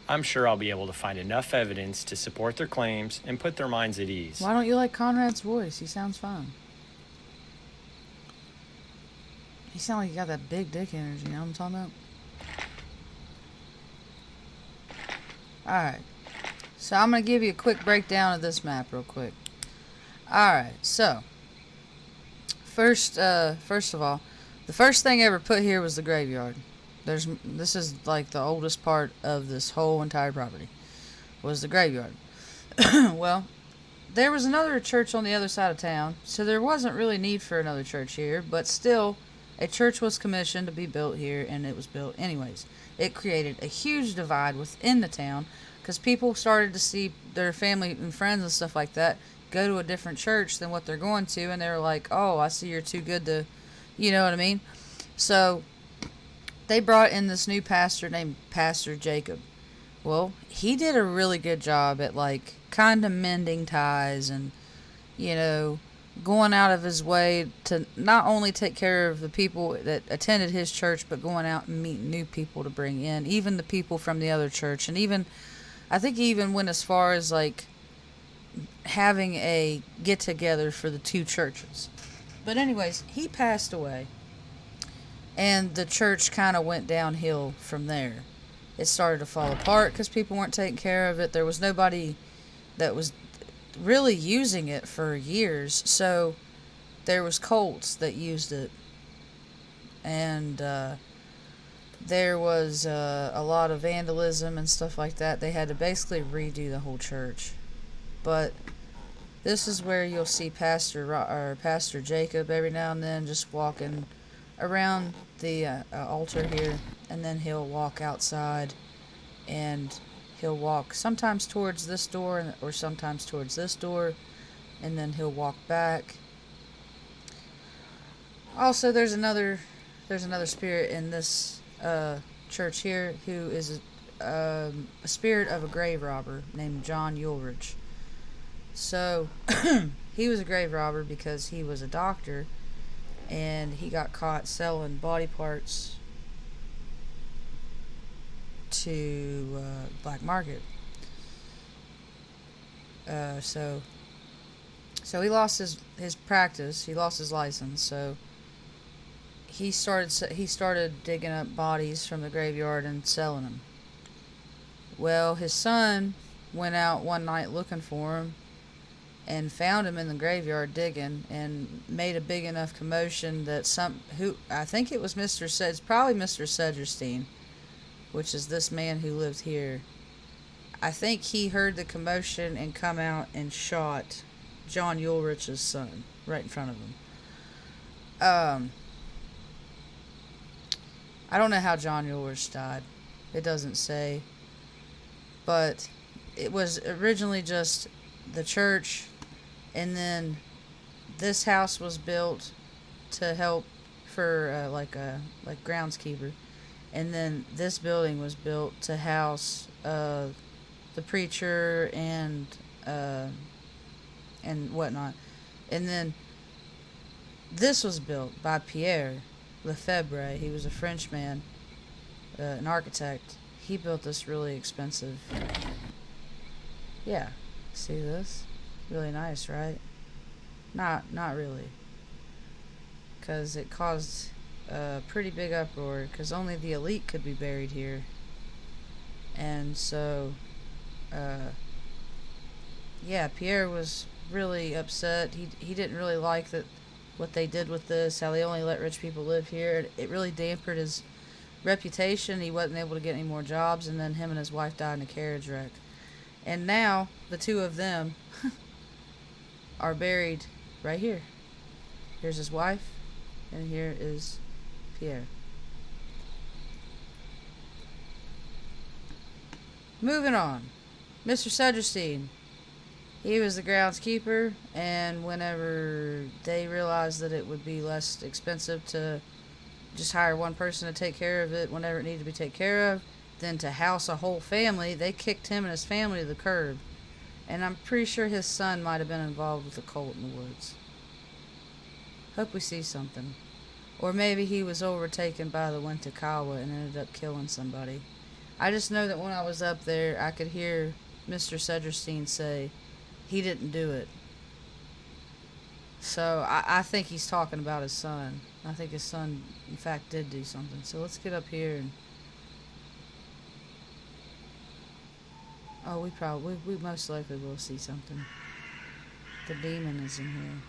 I'm sure I'll be able to find enough evidence to support their claims and put their minds at ease. Why don't you like Conrad's voice? He sounds fine. He sounds like he got that big dick energy, you know what I'm talking about? Alright. So I'm going to give you a quick breakdown of this map real quick. Alright, so. First of all, the first thing ever put here was the graveyard. This is like the oldest part of this whole entire property. Was the graveyard. Well, there was another church on the other side of town, so there wasn't really need for another church here, but still, a church was commissioned to be built here, and it was built anyways. It created a huge divide within the town, because people started to see their family and friends and stuff like that go to a different church than what they're going to, and they were like, oh, I see you're too good to, you know what I mean? So, they brought in this new pastor named Pastor Jacob. Well, he did a really good job at, like, kind of mending ties and, you know, going out of his way to not only take care of the people that attended his church, but going out and meet new people to bring in, even the people from the other church. And even, I think he even went as far as, like, having a get-together for the two churches. But anyways, he passed away. And the church kind of went downhill from there. It started to fall apart because people weren't taking care of it. There was nobody that was really using it for years. So there was cults that used it. And there was a lot of vandalism and stuff like that. They had to basically redo the whole church. But this is where you'll see Pastor Jacob every now and then just walking around the altar here, and then he'll walk outside, and he'll walk sometimes towards this door or sometimes towards this door, and then he'll walk back. Also, there's another spirit in this church here who is a spirit of a grave robber named John Ulrich. So he was a grave robber because he was a doctor, and he got caught selling body parts to black market. So he lost his practice. He lost his license. So he started digging up bodies from the graveyard and selling them. Well, his son went out one night looking for him and found him in the graveyard digging, and made a big enough commotion that I think it was it's probably Mr. Sedgerstein, which is this man who lived here. I think he heard the commotion and come out and shot John Ulrich's son right in front of him. I don't know how John Ulrich died. It doesn't say. But it was originally just the church, and then this house was built to help for like groundskeeper, and then this building was built to house the preacher and whatnot, and then this was built by Pierre Lefebvre. He was a Frenchman, an architect. He built this really expensive. Yeah, see this? Really nice, right? Not really. Because it caused a pretty big uproar, because only the elite could be buried here. And so, yeah, Pierre was really upset. He didn't really like what they did with this, how they only let rich people live here. It really dampened his reputation. He wasn't able to get any more jobs, and then him and his wife died in a carriage wreck. And now, the two of them are buried right here. Here's his wife, and here is Pierre. Moving on. Mr. Sedgerstein. He was the groundskeeper, and whenever they realized that it would be less expensive to just hire one person to take care of it whenever it needed to be taken care of than to house a whole family, they kicked him and his family to the curb. And I'm pretty sure his son might have been involved with the cult in the woods. Hope we see something. Or maybe he was overtaken by the Wentakawa and ended up killing somebody. I just know that when I was up there, I could hear Mr. Sedgerstein say he didn't do it. So I think he's talking about his son. I think his son, in fact, did do something. So let's get up here and... Oh, we most likely will see something. The demon is in here.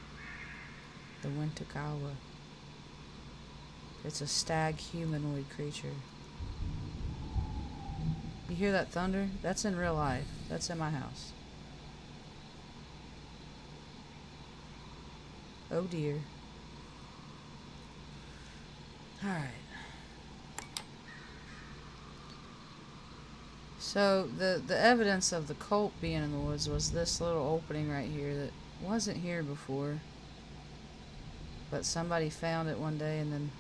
The Wentakawa. It's a stag humanoid creature. You hear that thunder? That's in real life. That's in my house. Oh dear. Alright. So the evidence of the cult being in the woods was this little opening right here that wasn't here before. But somebody found it one day and then...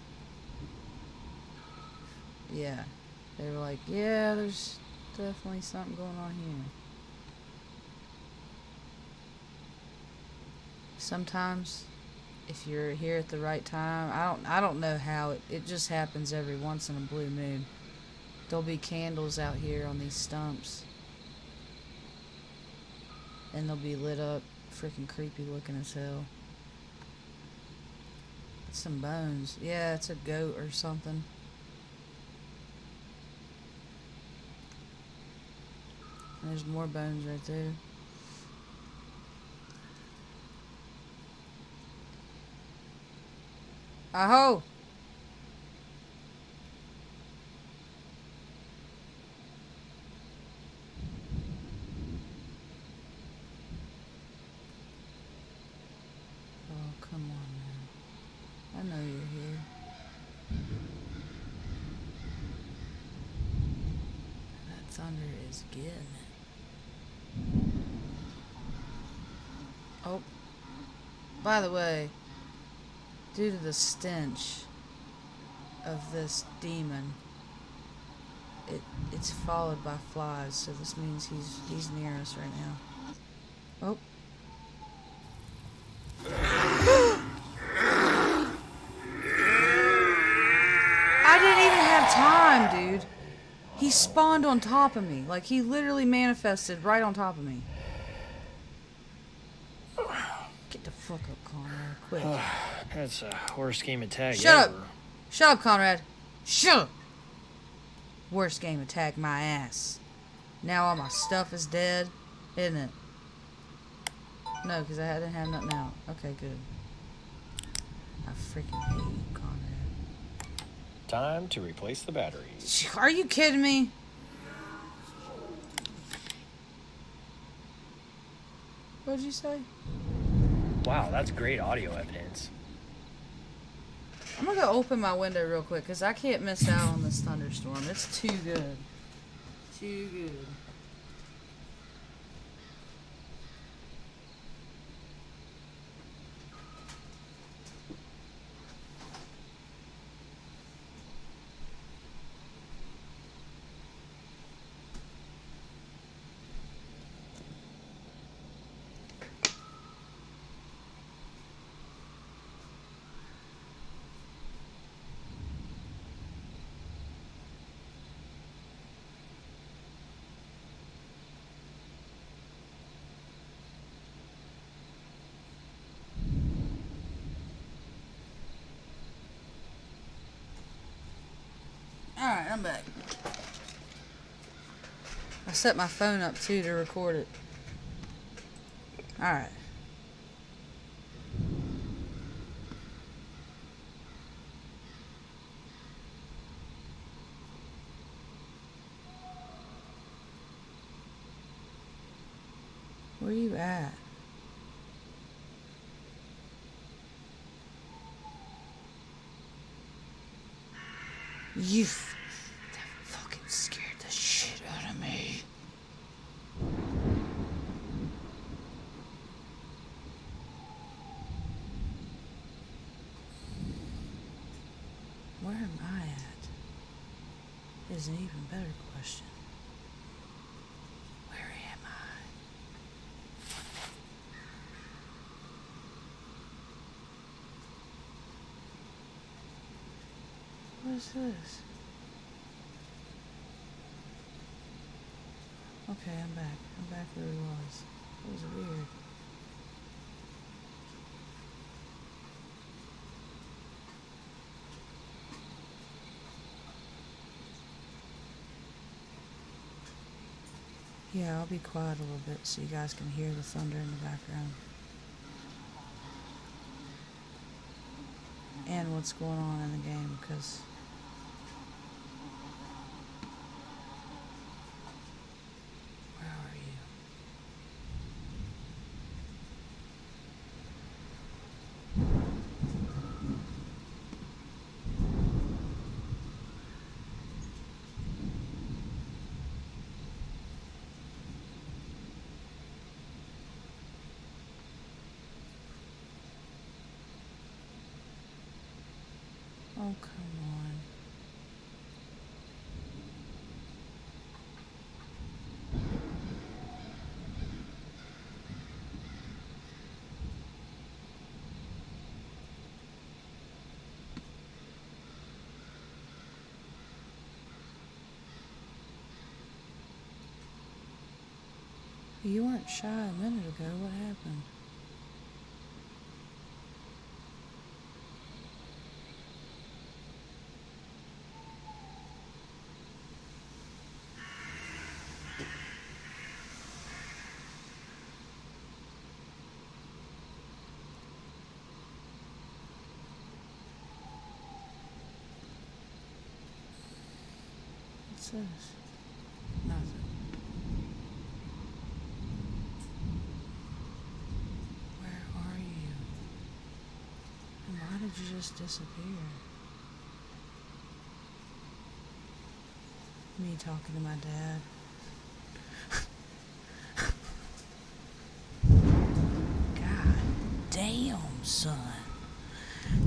Yeah. They were like, yeah, there's definitely something going on here. Sometimes, if you're here at the right time, I don't know how it just happens every once in a blue moon. There'll be candles out here on these stumps, and they'll be lit up, freaking creepy looking as hell. It's some bones. Yeah, it's a goat or something. And there's more bones right there. Aho! Oh, come on now. I know you're here. That thunder is getting it. Oh. By the way, due to the stench of this demon, it's followed by flies, so this means he's near us right now. Oh. I didn't even have time, dude. He spawned on top of me. Like, he literally manifested right on top of me. Get the fuck up, Conrad, quick. That's a worst game of tag Shut ever. up! Shut up, Conrad! Shut up! Worst game of tag my ass. Now all my stuff is dead, isn't it? No, because I didn't have nothing out. Okay, good. I freaking hate you, Conrad. Time to replace the batteries. Are you kidding me? What'd you say? Wow, that's great audio evidence. I'm gonna go open my window real quick because I can't miss out on this thunderstorm. It's too good. Too good. Alright, I'm back. I set my phone up too to record it. Alright. Where are you at? You fucking scared the shit out of me. Where am I at? Is an even better question. Where am I? What is this? Okay, I'm back. I'm back where he was. That was weird. Yeah, I'll be quiet a little bit so you guys can hear the thunder in the background. And what's going on in the game, because where are you? Oh, come on. You weren't shy a minute ago. What happened? What's this? Nothing. Where are you? And why did you just disappear? Me talking to my dad. God damn, son.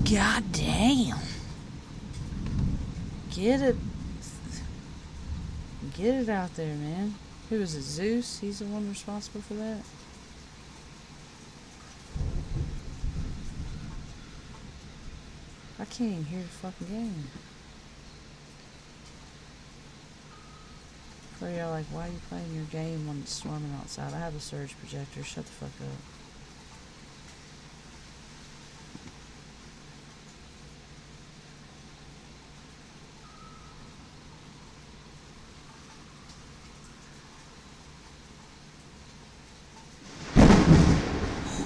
God damn. Get it. Get it out there, man. Who is it, Zeus? He's the one responsible for that? I can't even hear the fucking game. For y'all like, why are you playing your game when it's storming outside? I have a surge projector. Shut the fuck up.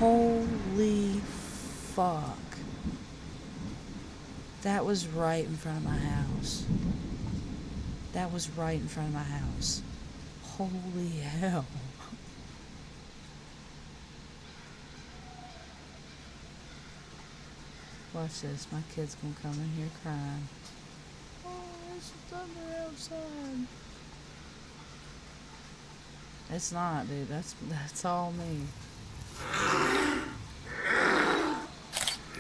Holy fuck. That was right in front of my house. That was right in front of my house. Holy hell. Watch this. My kid's gonna come in here crying. Oh, there's thunder outside. It's not, dude. That's all me.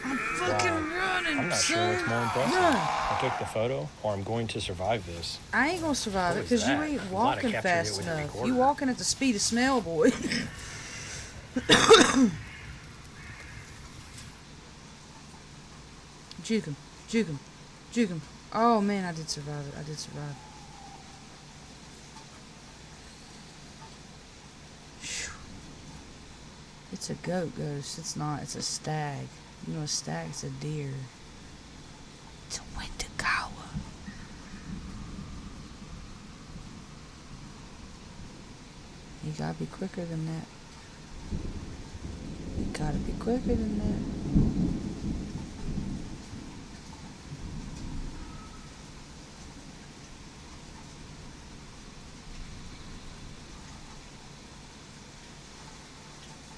I'm fucking running, I'm not son. sure what's more impressive. Run. I took the photo, or I'm going to survive this. I ain't gonna survive it What because was you that? ain't I'm glad I walking captured it fast with the enough. recorder. You walking at the speed of smell, boy. Juke him. Juke him. Juke him. Oh man, I did survive it. I did survive. Phew. It's a goat ghost. It's not. It's a stag. You know, a stag's a deer. It's a Wendigower. You gotta be quicker than that. You gotta be quicker than that.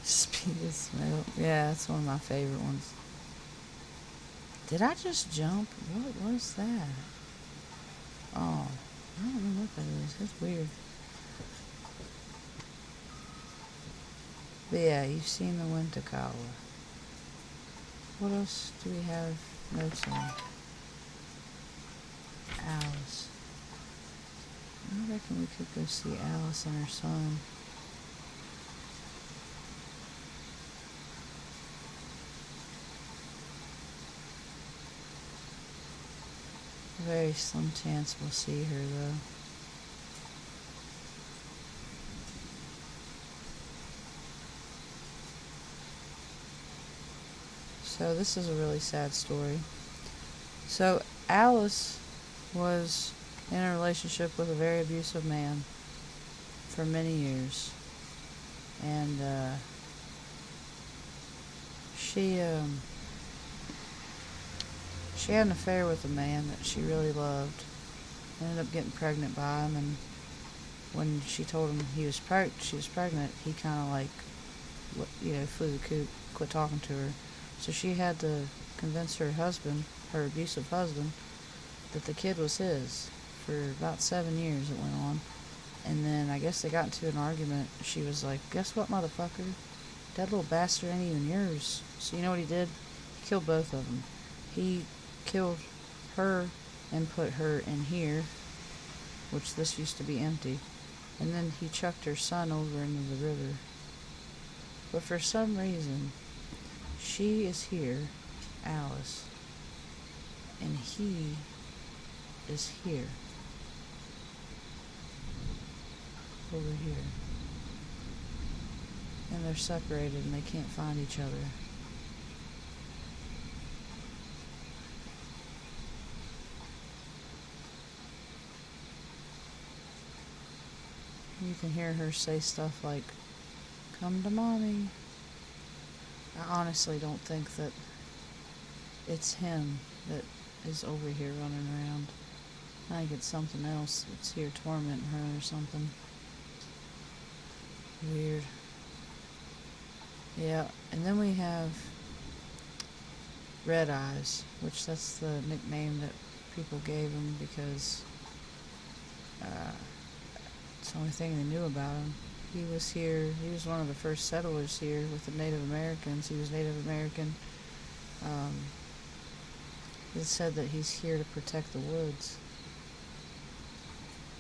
Speed of smell. Yeah, that's one of my favorite ones. Did I just jump? What was that? Oh, I don't know what that is. That's weird. But yeah, you've seen the Wendigower. What else do we have notes on? Alice. I reckon we could go see Alice and her son. Very slim chance we'll see her, though. So this is a really sad story. So Alice was in a relationship with a very abusive man for many years. And she had an affair with a man that she really loved. Ended up getting pregnant by him, and when she told him she was pregnant, he kind of like, flew the coop, quit talking to her. So she had to convince her husband, her abusive husband, that the kid was his. For about 7 years it went on. And then I guess they got into an argument. She was like, guess what, motherfucker? That little bastard ain't even yours. So you know what he did? He killed both of them. He killed her and put her in here, which this used to be empty. And then he chucked her son over into the river. But for some reason, she is here, Alice, and he is here. Over here. And they're separated and they can't find each other. You can hear her say stuff like, come to mommy. I honestly don't think that it's him that is over here running around. I think it's something else that's here tormenting her or something. Weird. Yeah, and then we have Red Eyes, which that's the nickname that people gave him because it's the only thing they knew about him. He was here, he was one of the first settlers here with the Native Americans. He was Native American. It said that he's here to protect the woods.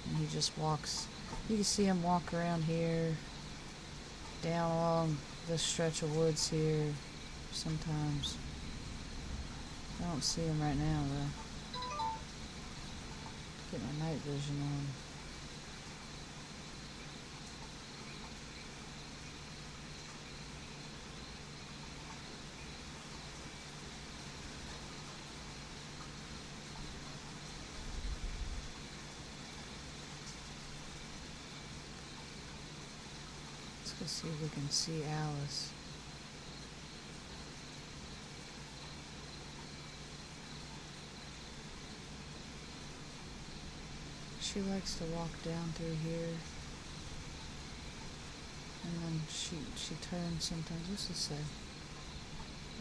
And he just walks, you can see him walk around here, down along this stretch of woods here sometimes. I don't see him right now though. Get my night vision on. Let's see if we can see Alice. She likes to walk down through here. And then she turns sometimes. What's it say?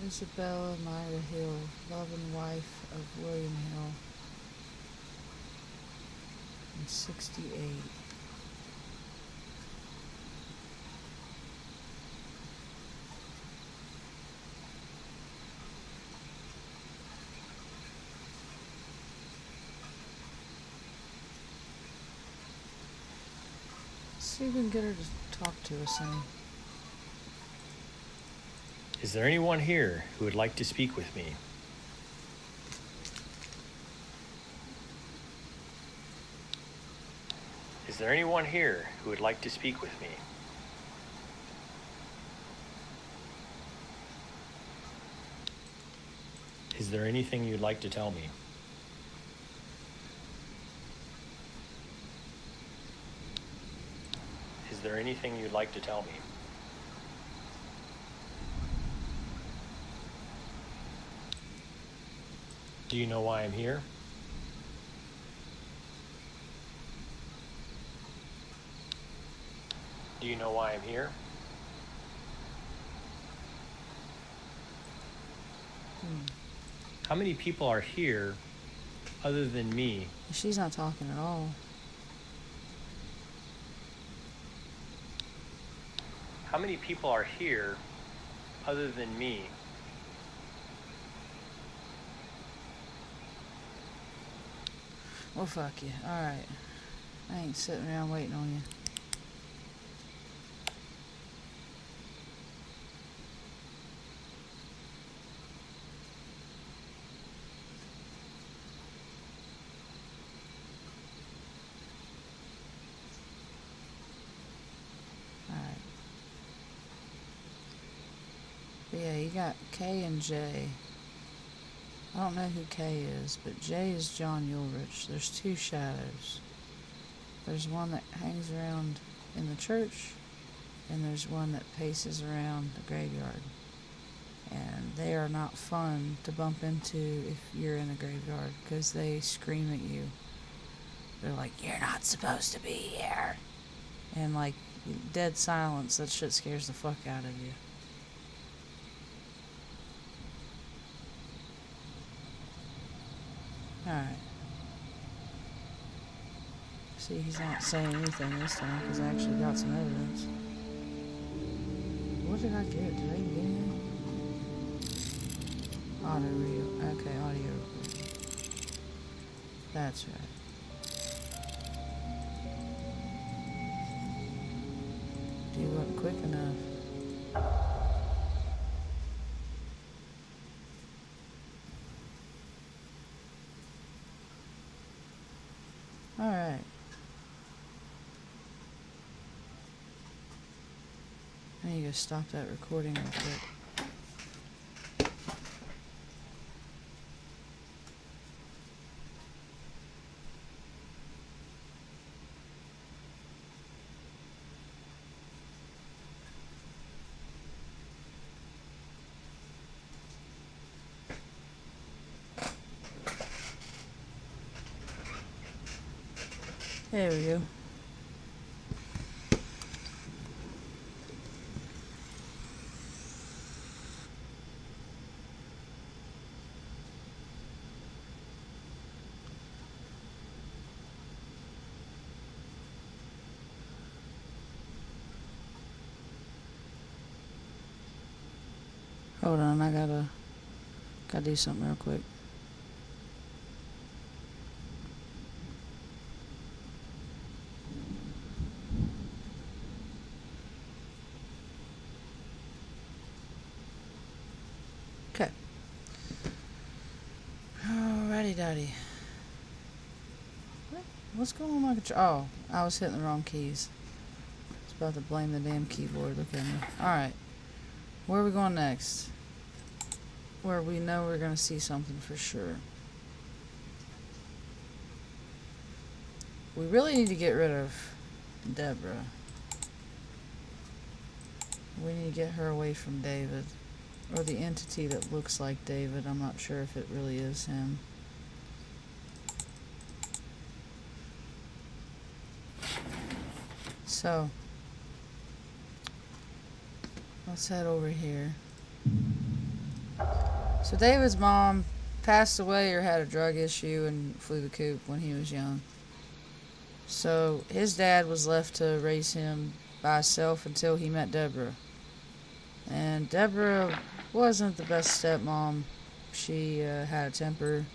Isabella Myra Hill, love and wife of William Hill. In 68. See if we can get her to talk to us any. Is there anyone here who would like to speak with me? Is there anyone here who would like to speak with me? Is there anything you'd like to tell me? Is there anything you'd like to tell me? Do you know why I'm here? Do you know why I'm here? How many people are here other than me? She's not talking at all. How many people are here other than me? Well, fuck you. Alright. I ain't sitting around waiting on you. got K and J. I don't know who K is, but J is John Ulrich. There's two shadows. There's one that hangs around in the church, and there's one that paces around the graveyard. And they are not fun to bump into if you're in a graveyard, because they scream at you. They're like, "You're not supposed to be here." And like, dead silence, that shit scares the fuck out of you. Alright. See, he's not saying anything this time because I actually got some evidence. What did I get? Did I even get anything? Auto reel. Okay, audio. That's right. Do it quick enough. Alright. I need to stop that recording real quick. There we go. Hold on, I gotta do something real quick. Okay. Alrighty, daddy. What's going on with my control? Oh, I was hitting the wrong keys. I was about to blame the damn keyboard. Look at me. Alright. Where are we going next? Where we know we're gonna see something for sure. We really need to get rid of Deborah. We need to get her away from David. Or the entity that looks like David. I'm not sure if it really is him. So, let's head over here. So David's mom passed away or had a drug issue and flew the coop when he was young. So his dad was left to raise him by himself until he met Deborah. And Deborah wasn't the best stepmom. She had a temper.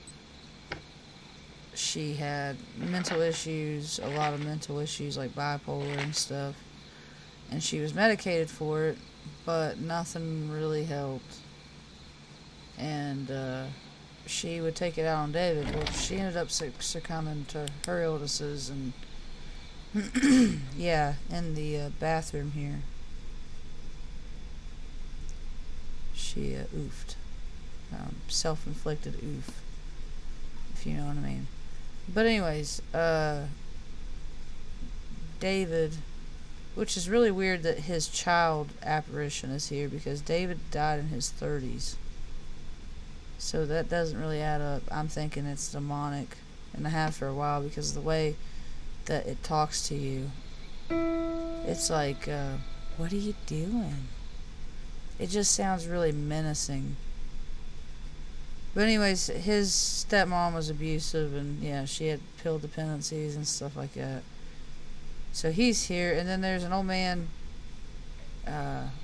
She had mental issues, a lot of mental issues like bipolar and stuff. And she was medicated for it, but nothing really helped. And she would take it out on David. Well, she ended up succumbing to her illnesses, and yeah, in the bathroom here, she oofed. Self-inflicted oof, if you know what I mean. But anyways, David, which is really weird that his child apparition is here, because David died in his 30s. So that doesn't really add up. I'm thinking it's demonic, and I have for a while, because of the way that it talks to you. It's like, what are you doing? It just sounds really menacing. But anyways, his stepmom was abusive, and yeah, she had pill dependencies and stuff like that. So he's here, and then there's an old man,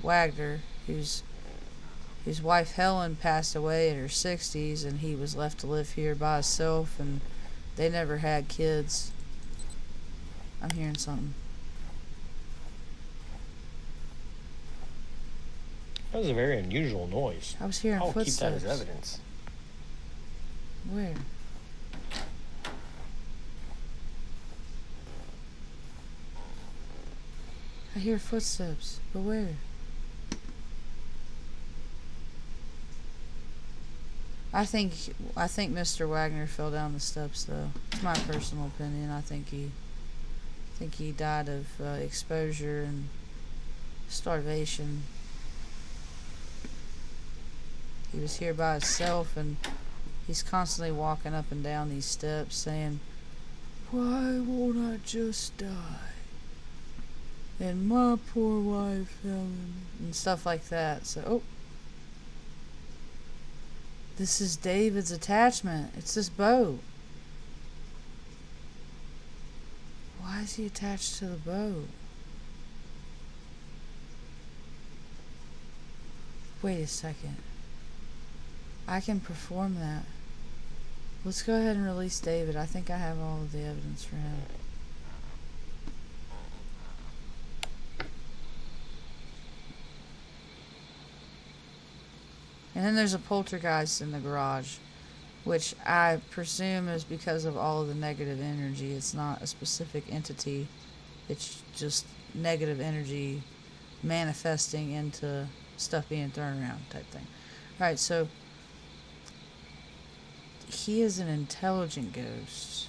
Wagner, whose wife Helen passed away in her 60s, and he was left to live here by himself, and they never had kids. I'm hearing something. That was a very unusual noise. I was hearing I'll footsteps. keep that as evidence. Where? I hear footsteps, but where? I think Mr. Wagner fell down the steps, though. It's my personal opinion. I think he died of exposure and starvation. He was here by himself, and he's constantly walking up and down these steps saying, "Why won't I just die? And my poor wife, Helen," and stuff like that. So, oh. This is David's attachment. It's this boat. Why is he attached to the boat? Wait a second. I can perform that. Let's go ahead and release David. I think I have all of the evidence for him. And then there's a poltergeist in the garage, which I presume is because of all of the negative energy. It's not a specific entity. It's just negative energy manifesting into stuff being thrown around type thing. Alright, so he is an intelligent ghost.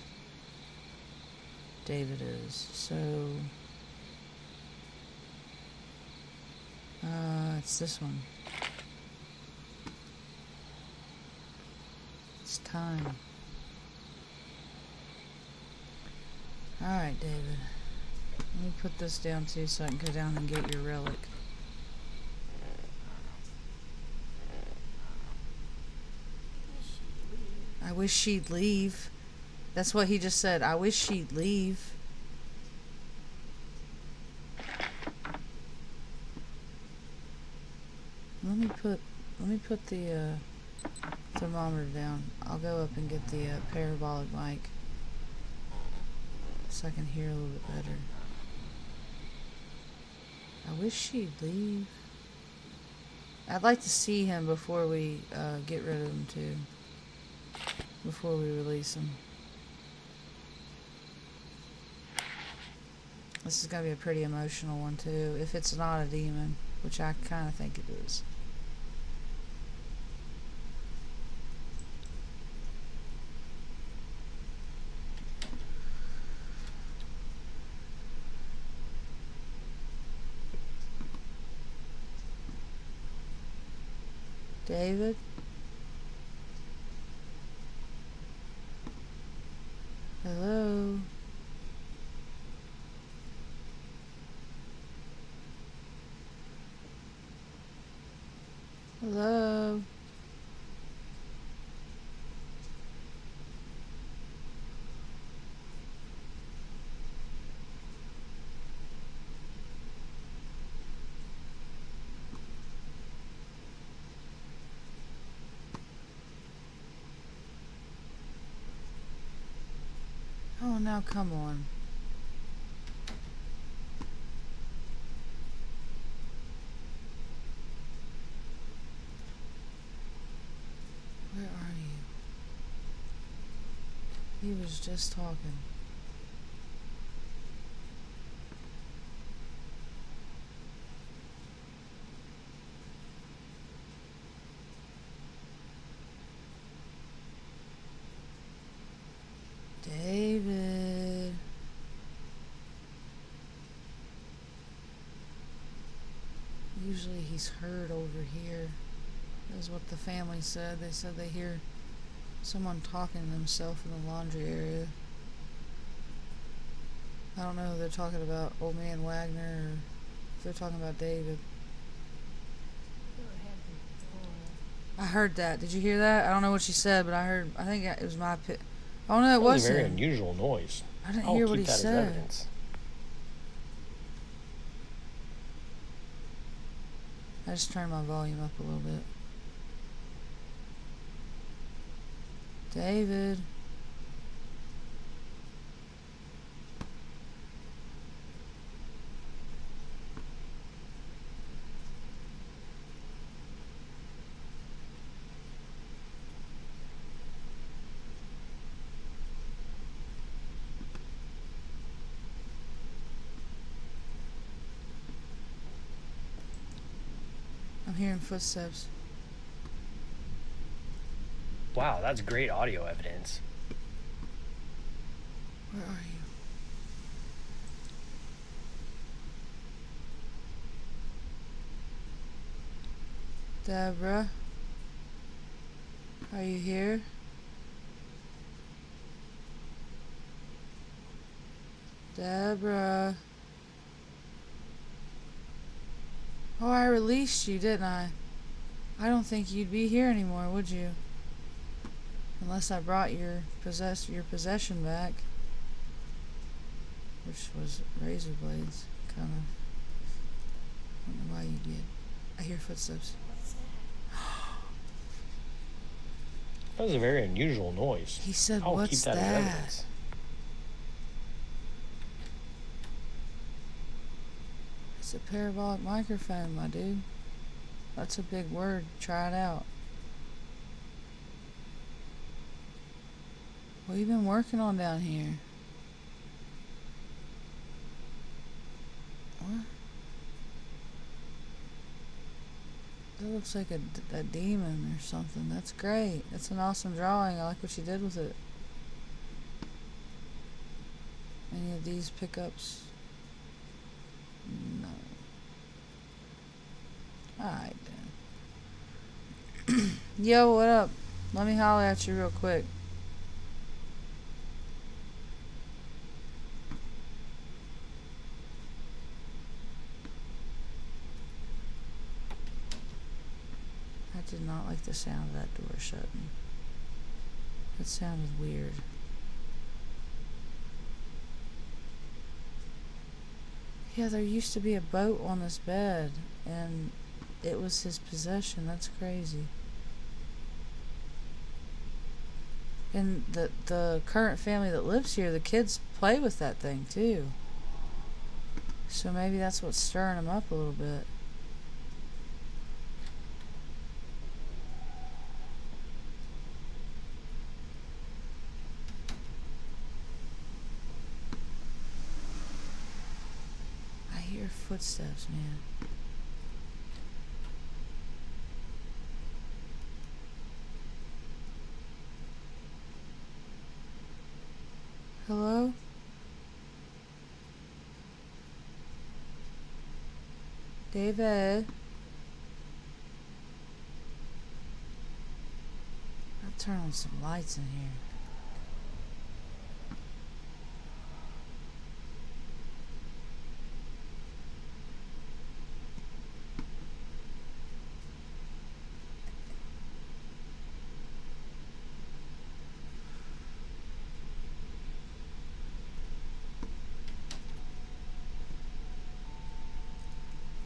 David is. So it's this one. It's time. Alright, David. Let me put this down too so I can go down and get your relic. I wish she'd leave. That's what he just said. I wish she'd leave. Let me put the thermometer down. I'll go up and get the parabolic mic so I can hear a little bit better. I wish she'd leave. I'd like to see him before we get rid of him too. Before we release him. This is going to be a pretty emotional one too, if it's not a demon, which I kind of think it is. David? Hello? Hello? Oh, now come on. Where are you? He was just talking. David. Usually he's heard over here. That's what the family said. They said they hear someone talking to themselves in the laundry area. I don't know if they're talking about old man Wagner or if they're talking about David. I heard that. Did you hear that? I don't know what she said, but I think it was my pit. Oh no, it wasn't. That was a very unusual noise. I didn't hear what he said. Evidence. I just turned my volume up a little bit. David. I'm hearing footsteps. Wow, that's great audio evidence. Where are you? Deborah? Are you here? Deborah? Oh, I released you, didn't I? I don't think you'd be here anymore, would you? Unless I brought your possession back. Which was razor blades, kind of. I don't know why you did. I hear footsteps. That was a very unusual noise. He said, I'll "What's keep that as that?" evidence. It's a parabolic microphone, my dude. That's a big word. Try it out. What have you been working on down here? What? That looks like a demon or something. That's great. That's an awesome drawing. I like what you did with it. Any of these pickups? No. Alright then. Yo, what up? Let me holler at you real quick. I did not like the sound of that door shutting. That sounded weird. Yeah, there used to be a boat on this bed, and it was his possession. That's crazy. And the current family that lives here, the kids play with that thing too. So maybe that's what's stirring him up a little bit. I hear footsteps, man. Hello? David? I'll turn on some lights in here.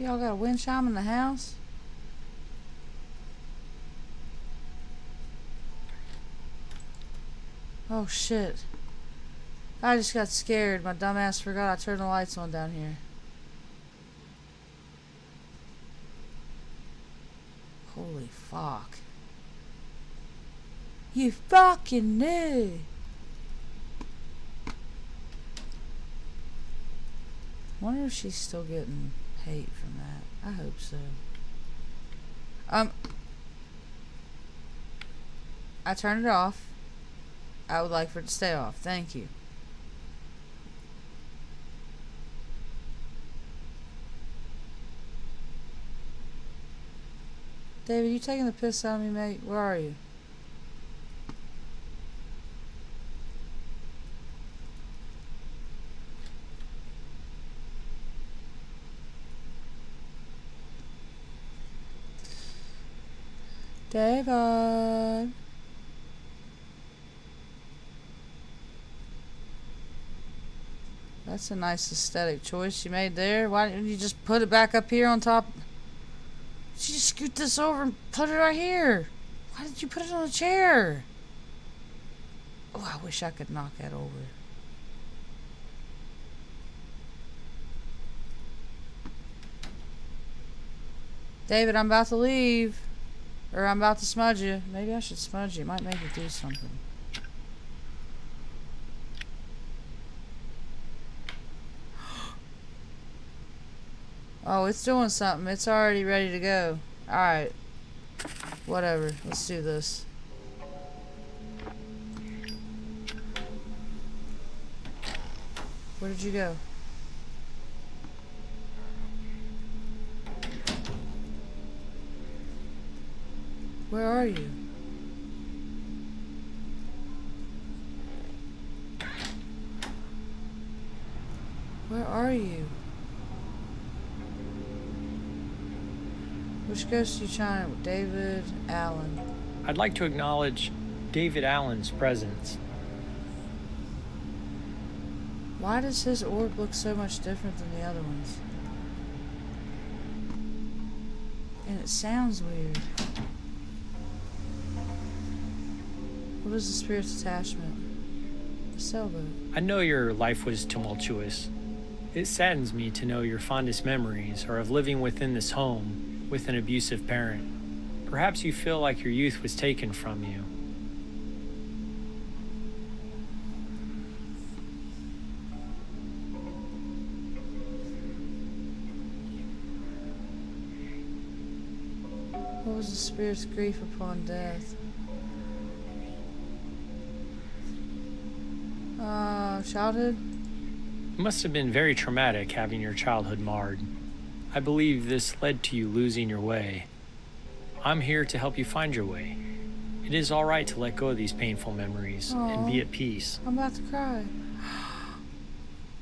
Y'all got a wind chime in the house? Oh shit. I just got scared. My dumbass forgot I turned the lights on down here. Holy fuck. You fucking knew. Wonder if she's still getting hate from that. I hope so. I turned it off. I would like for it to stay off. Thank you. David, you taking the piss out of me, mate? Where are you? David. That's a nice aesthetic choice you made there. Why didn't you just put it back up here on top? You just scoot this over and put it right here. Why did you put it on a chair? Oh, I wish I could knock that over. David, I'm about to leave. Or I'm about to smudge you. Maybe I should smudge you. It might make you do something. Oh, it's doing something. It's already ready to go. Alright. Whatever. Let's do this. Where did you go? Where are you? Where are you? Which ghost are you trying to... David Allen. I'd like to acknowledge David Allen's presence. Why does his orb look so much different than the other ones? And it sounds weird. What is the spirit's attachment? A sailboat. I know your life was tumultuous. It saddens me to know your fondest memories are of living within this home with an abusive parent. Perhaps you feel like your youth was taken from you. What was the spirit's grief upon death? Childhood? It must have been very traumatic having your childhood marred. I believe this led to you losing your way. I'm here to help you find your way. It is all right to let go of these painful memories and be at peace. I'm about to cry.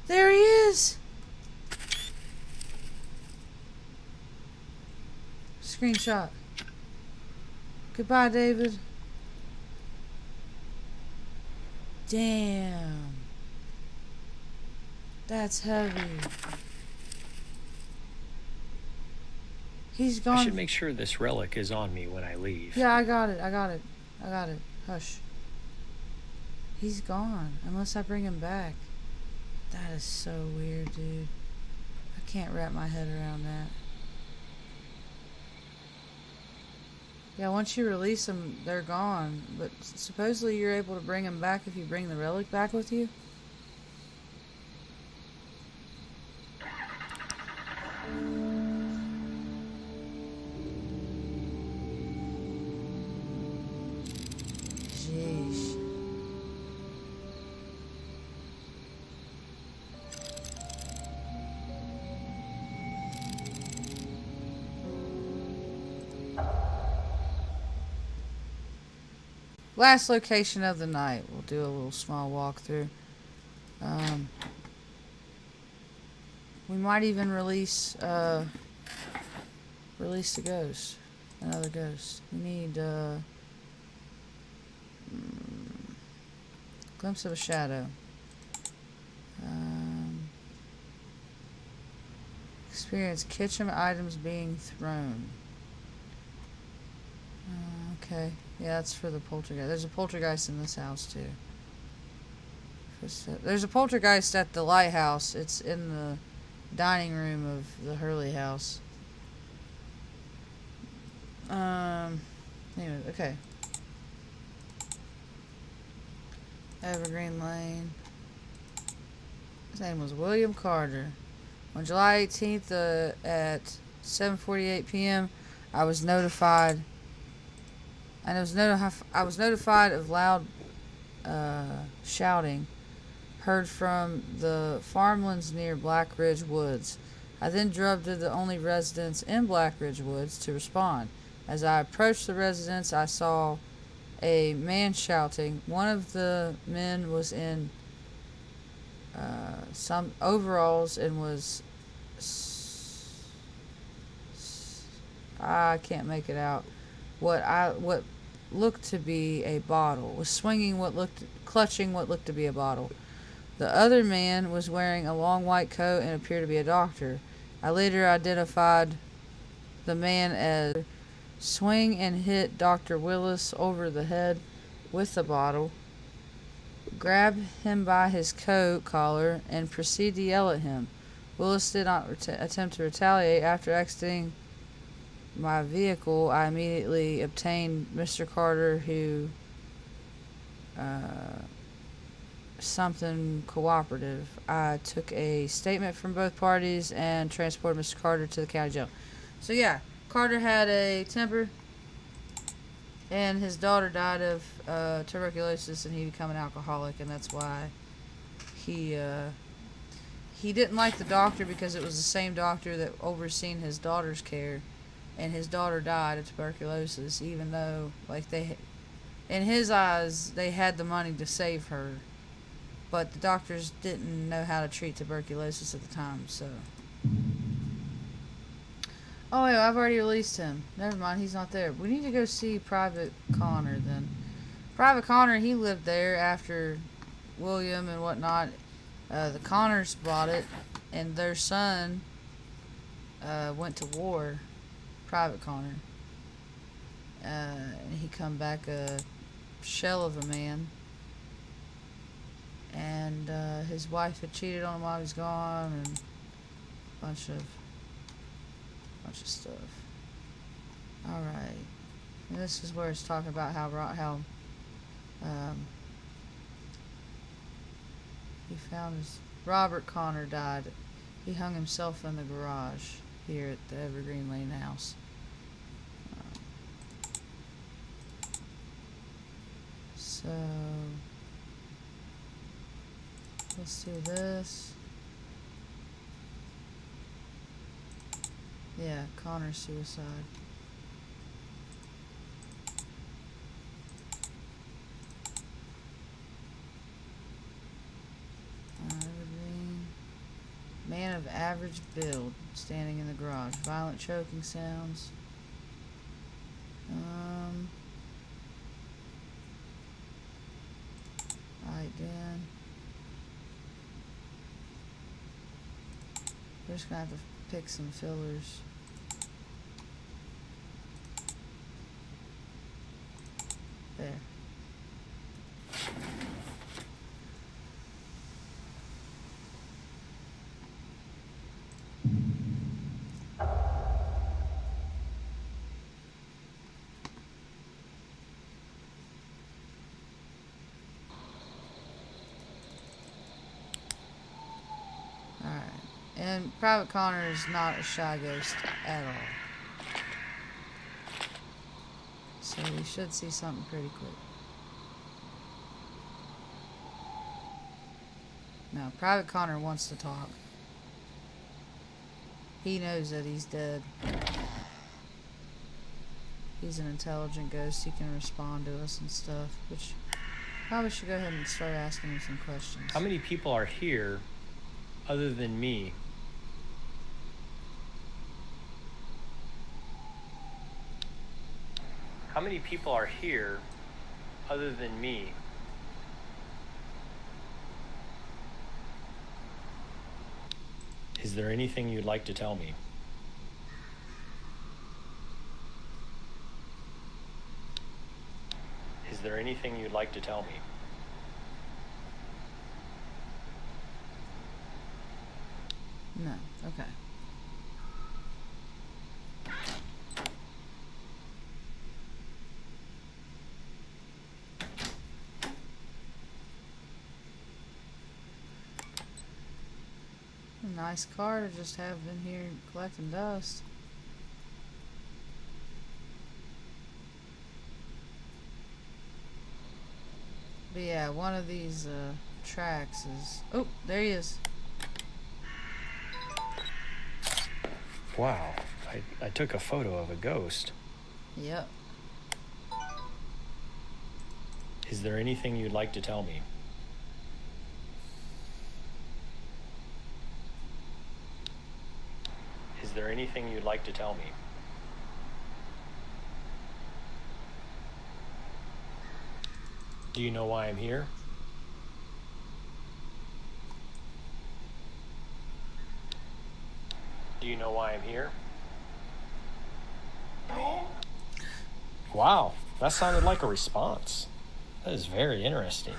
There he is! Screenshot. Goodbye, David. Damn. That's heavy. He's gone. I should make sure this relic is on me when I leave. Yeah, I got it. Hush. He's gone. Unless I bring him back. That is so weird, dude. I can't wrap my head around that. Yeah, once you release them, they're gone. But supposedly you're able to bring them back if you bring the relic back with you? Jeez. Last location of the night. We'll do a little small walkthrough. We might even release the ghost. Another ghost. We need glimpse of a shadow. Experience kitchen items being thrown. Okay. Yeah, that's for the poltergeist. There's a poltergeist in this house, too. There's a poltergeist at the lighthouse. It's in the dining room of the Hurley house. Anyway, okay. Evergreen Lane. His name was William Carter. On July 18th at 7:48 p.m., I was notified. And I was notified of loud shouting heard from the farmlands near Black Ridge Woods. I then drove to the only residence in Black Ridge Woods to respond. As I approached the residence, I saw a man shouting. One of the men was in some overalls and was... I can't make it out. What looked to be a bottle, was clutching what looked to be a bottle. The other man was wearing a long white coat and appeared to be a doctor. I later identified the man as swing and hit Dr. Willis over the head with the bottle, grab him by his coat collar, and proceed to yell at him. Willis did not attempt to retaliate. After exiting my vehicle, I immediately obtained Mr. Carter, who something cooperative. I took a statement from both parties and transported Mr. Carter to the county jail. So yeah, Carter had a temper, and his daughter died of tuberculosis, and he became an alcoholic, and that's why he he didn't like the doctor because it was the same doctor that overseen his daughter's care, and his daughter died of tuberculosis, even though, like, in his eyes, they had the money to save her, but the doctors didn't know how to treat tuberculosis at the time, so. Oh, yeah, I've already released him. Never mind, he's not there. We need to go see Private Connor, then. Private Connor, he lived there after William and whatnot. The Connors bought it, and their son went to war. Private Connor. And he come back a shell of a man. And his wife had cheated on him while he was gone, and a bunch of stuff. All right, and this is where it's talking about how he found his Robert Connor died. He hung himself in the garage here at the Evergreen Lane house. So let's do this. Yeah, Connor's suicide. Evergreen. Man of average build, standing in the garage. Violent choking sounds. Light den. We're just gonna have to pick some fillers. There. Alright. And Private Connor is not a shy ghost at all. So we should see something pretty quick. No, Private Connor wants to talk. He knows that he's dead. He's an intelligent ghost. He can respond to us and stuff, which probably should go ahead and start asking him some questions. How many people are here other than me? How many people are here other than me? Is there anything you'd like to tell me? Is there anything you'd like to tell me? No. Okay. A nice car to just have in here collecting dust. But yeah, one of these tracks is... Oh, there he is. Wow, I took a photo of a ghost. Yep. Is there anything you'd like to tell me? Is there anything you'd like to tell me? Do you know why I'm here? Do you know why I'm here? Wow, that sounded like a response. That is very interesting.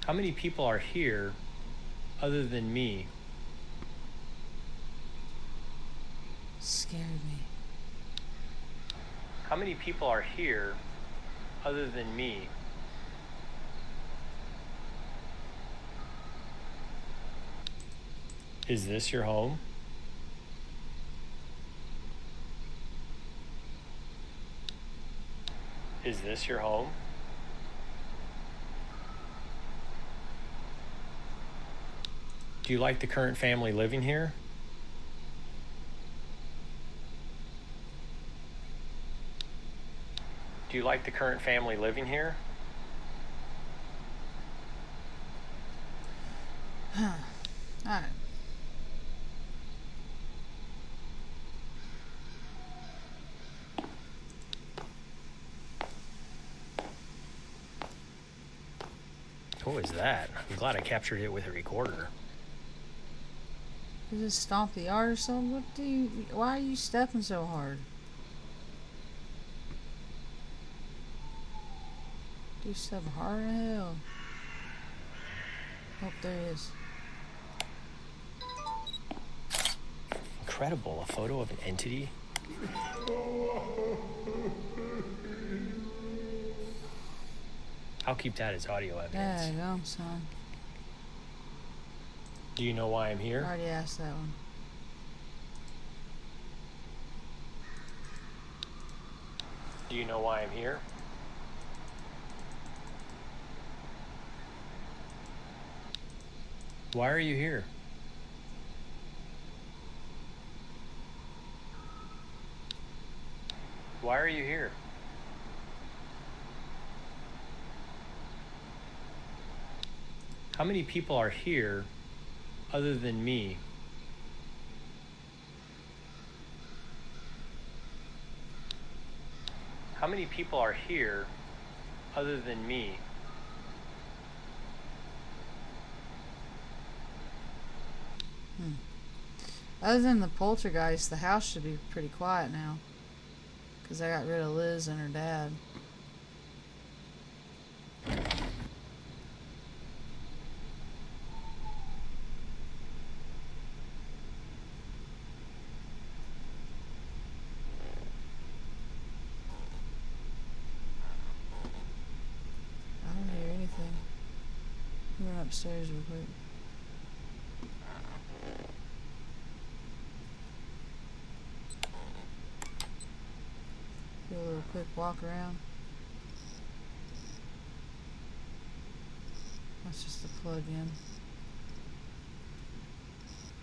How many people are here other than me? Scared me. How many people are here other than me? Is this your home? Is this your home? Do you like the current family living here? Do you like the current family living here? Alright. What was that? I'm glad I captured it with a recorder. You just stomp the yard or something? Why are you stepping so hard? You step hard as hell. Oh, there he is. Incredible, a photo of an entity? I'll keep that as audio evidence. There you go, son. Do you know why I'm I here? already asked that one. Do you know why I'm here? Why are you here? Why are you here? How many people are here other than me? How many people are here other than me? Other than the poltergeist, the house should be pretty quiet now. Because I got rid of Liz and her dad. I don't hear anything. I went upstairs real quick. Do a little quick walk around. That's just the plug in.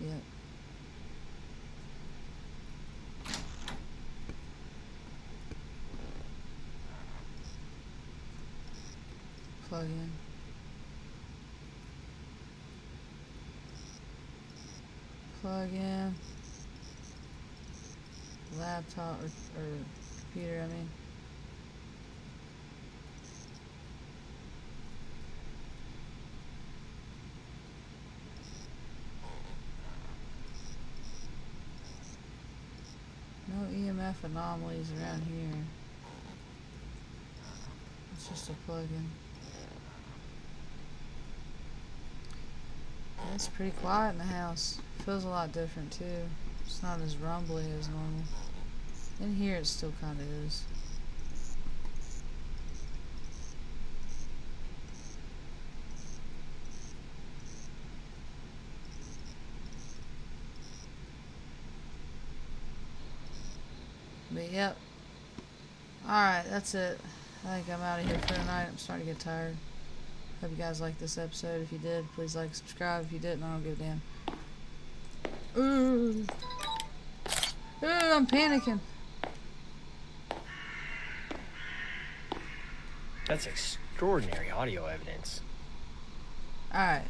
Yep. Plug in. Plug in. Laptop or computer, I mean. No EMF anomalies around here. It's just a plug-in. It's pretty quiet in the house. Feels a lot different too. It's not as rumbly as normal. In here it still kind of is. But yep. Alright, that's it. I think I'm out of here for tonight. I'm starting to get tired. Hope you guys liked this episode. If you did, please like, subscribe. If you didn't, I don't give a damn. Ooh. Ooh, I'm panicking. That's extraordinary audio evidence. Alright.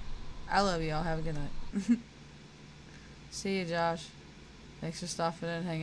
I love y'all. Have a good night. See you, Josh. Thanks for stopping in and hanging out.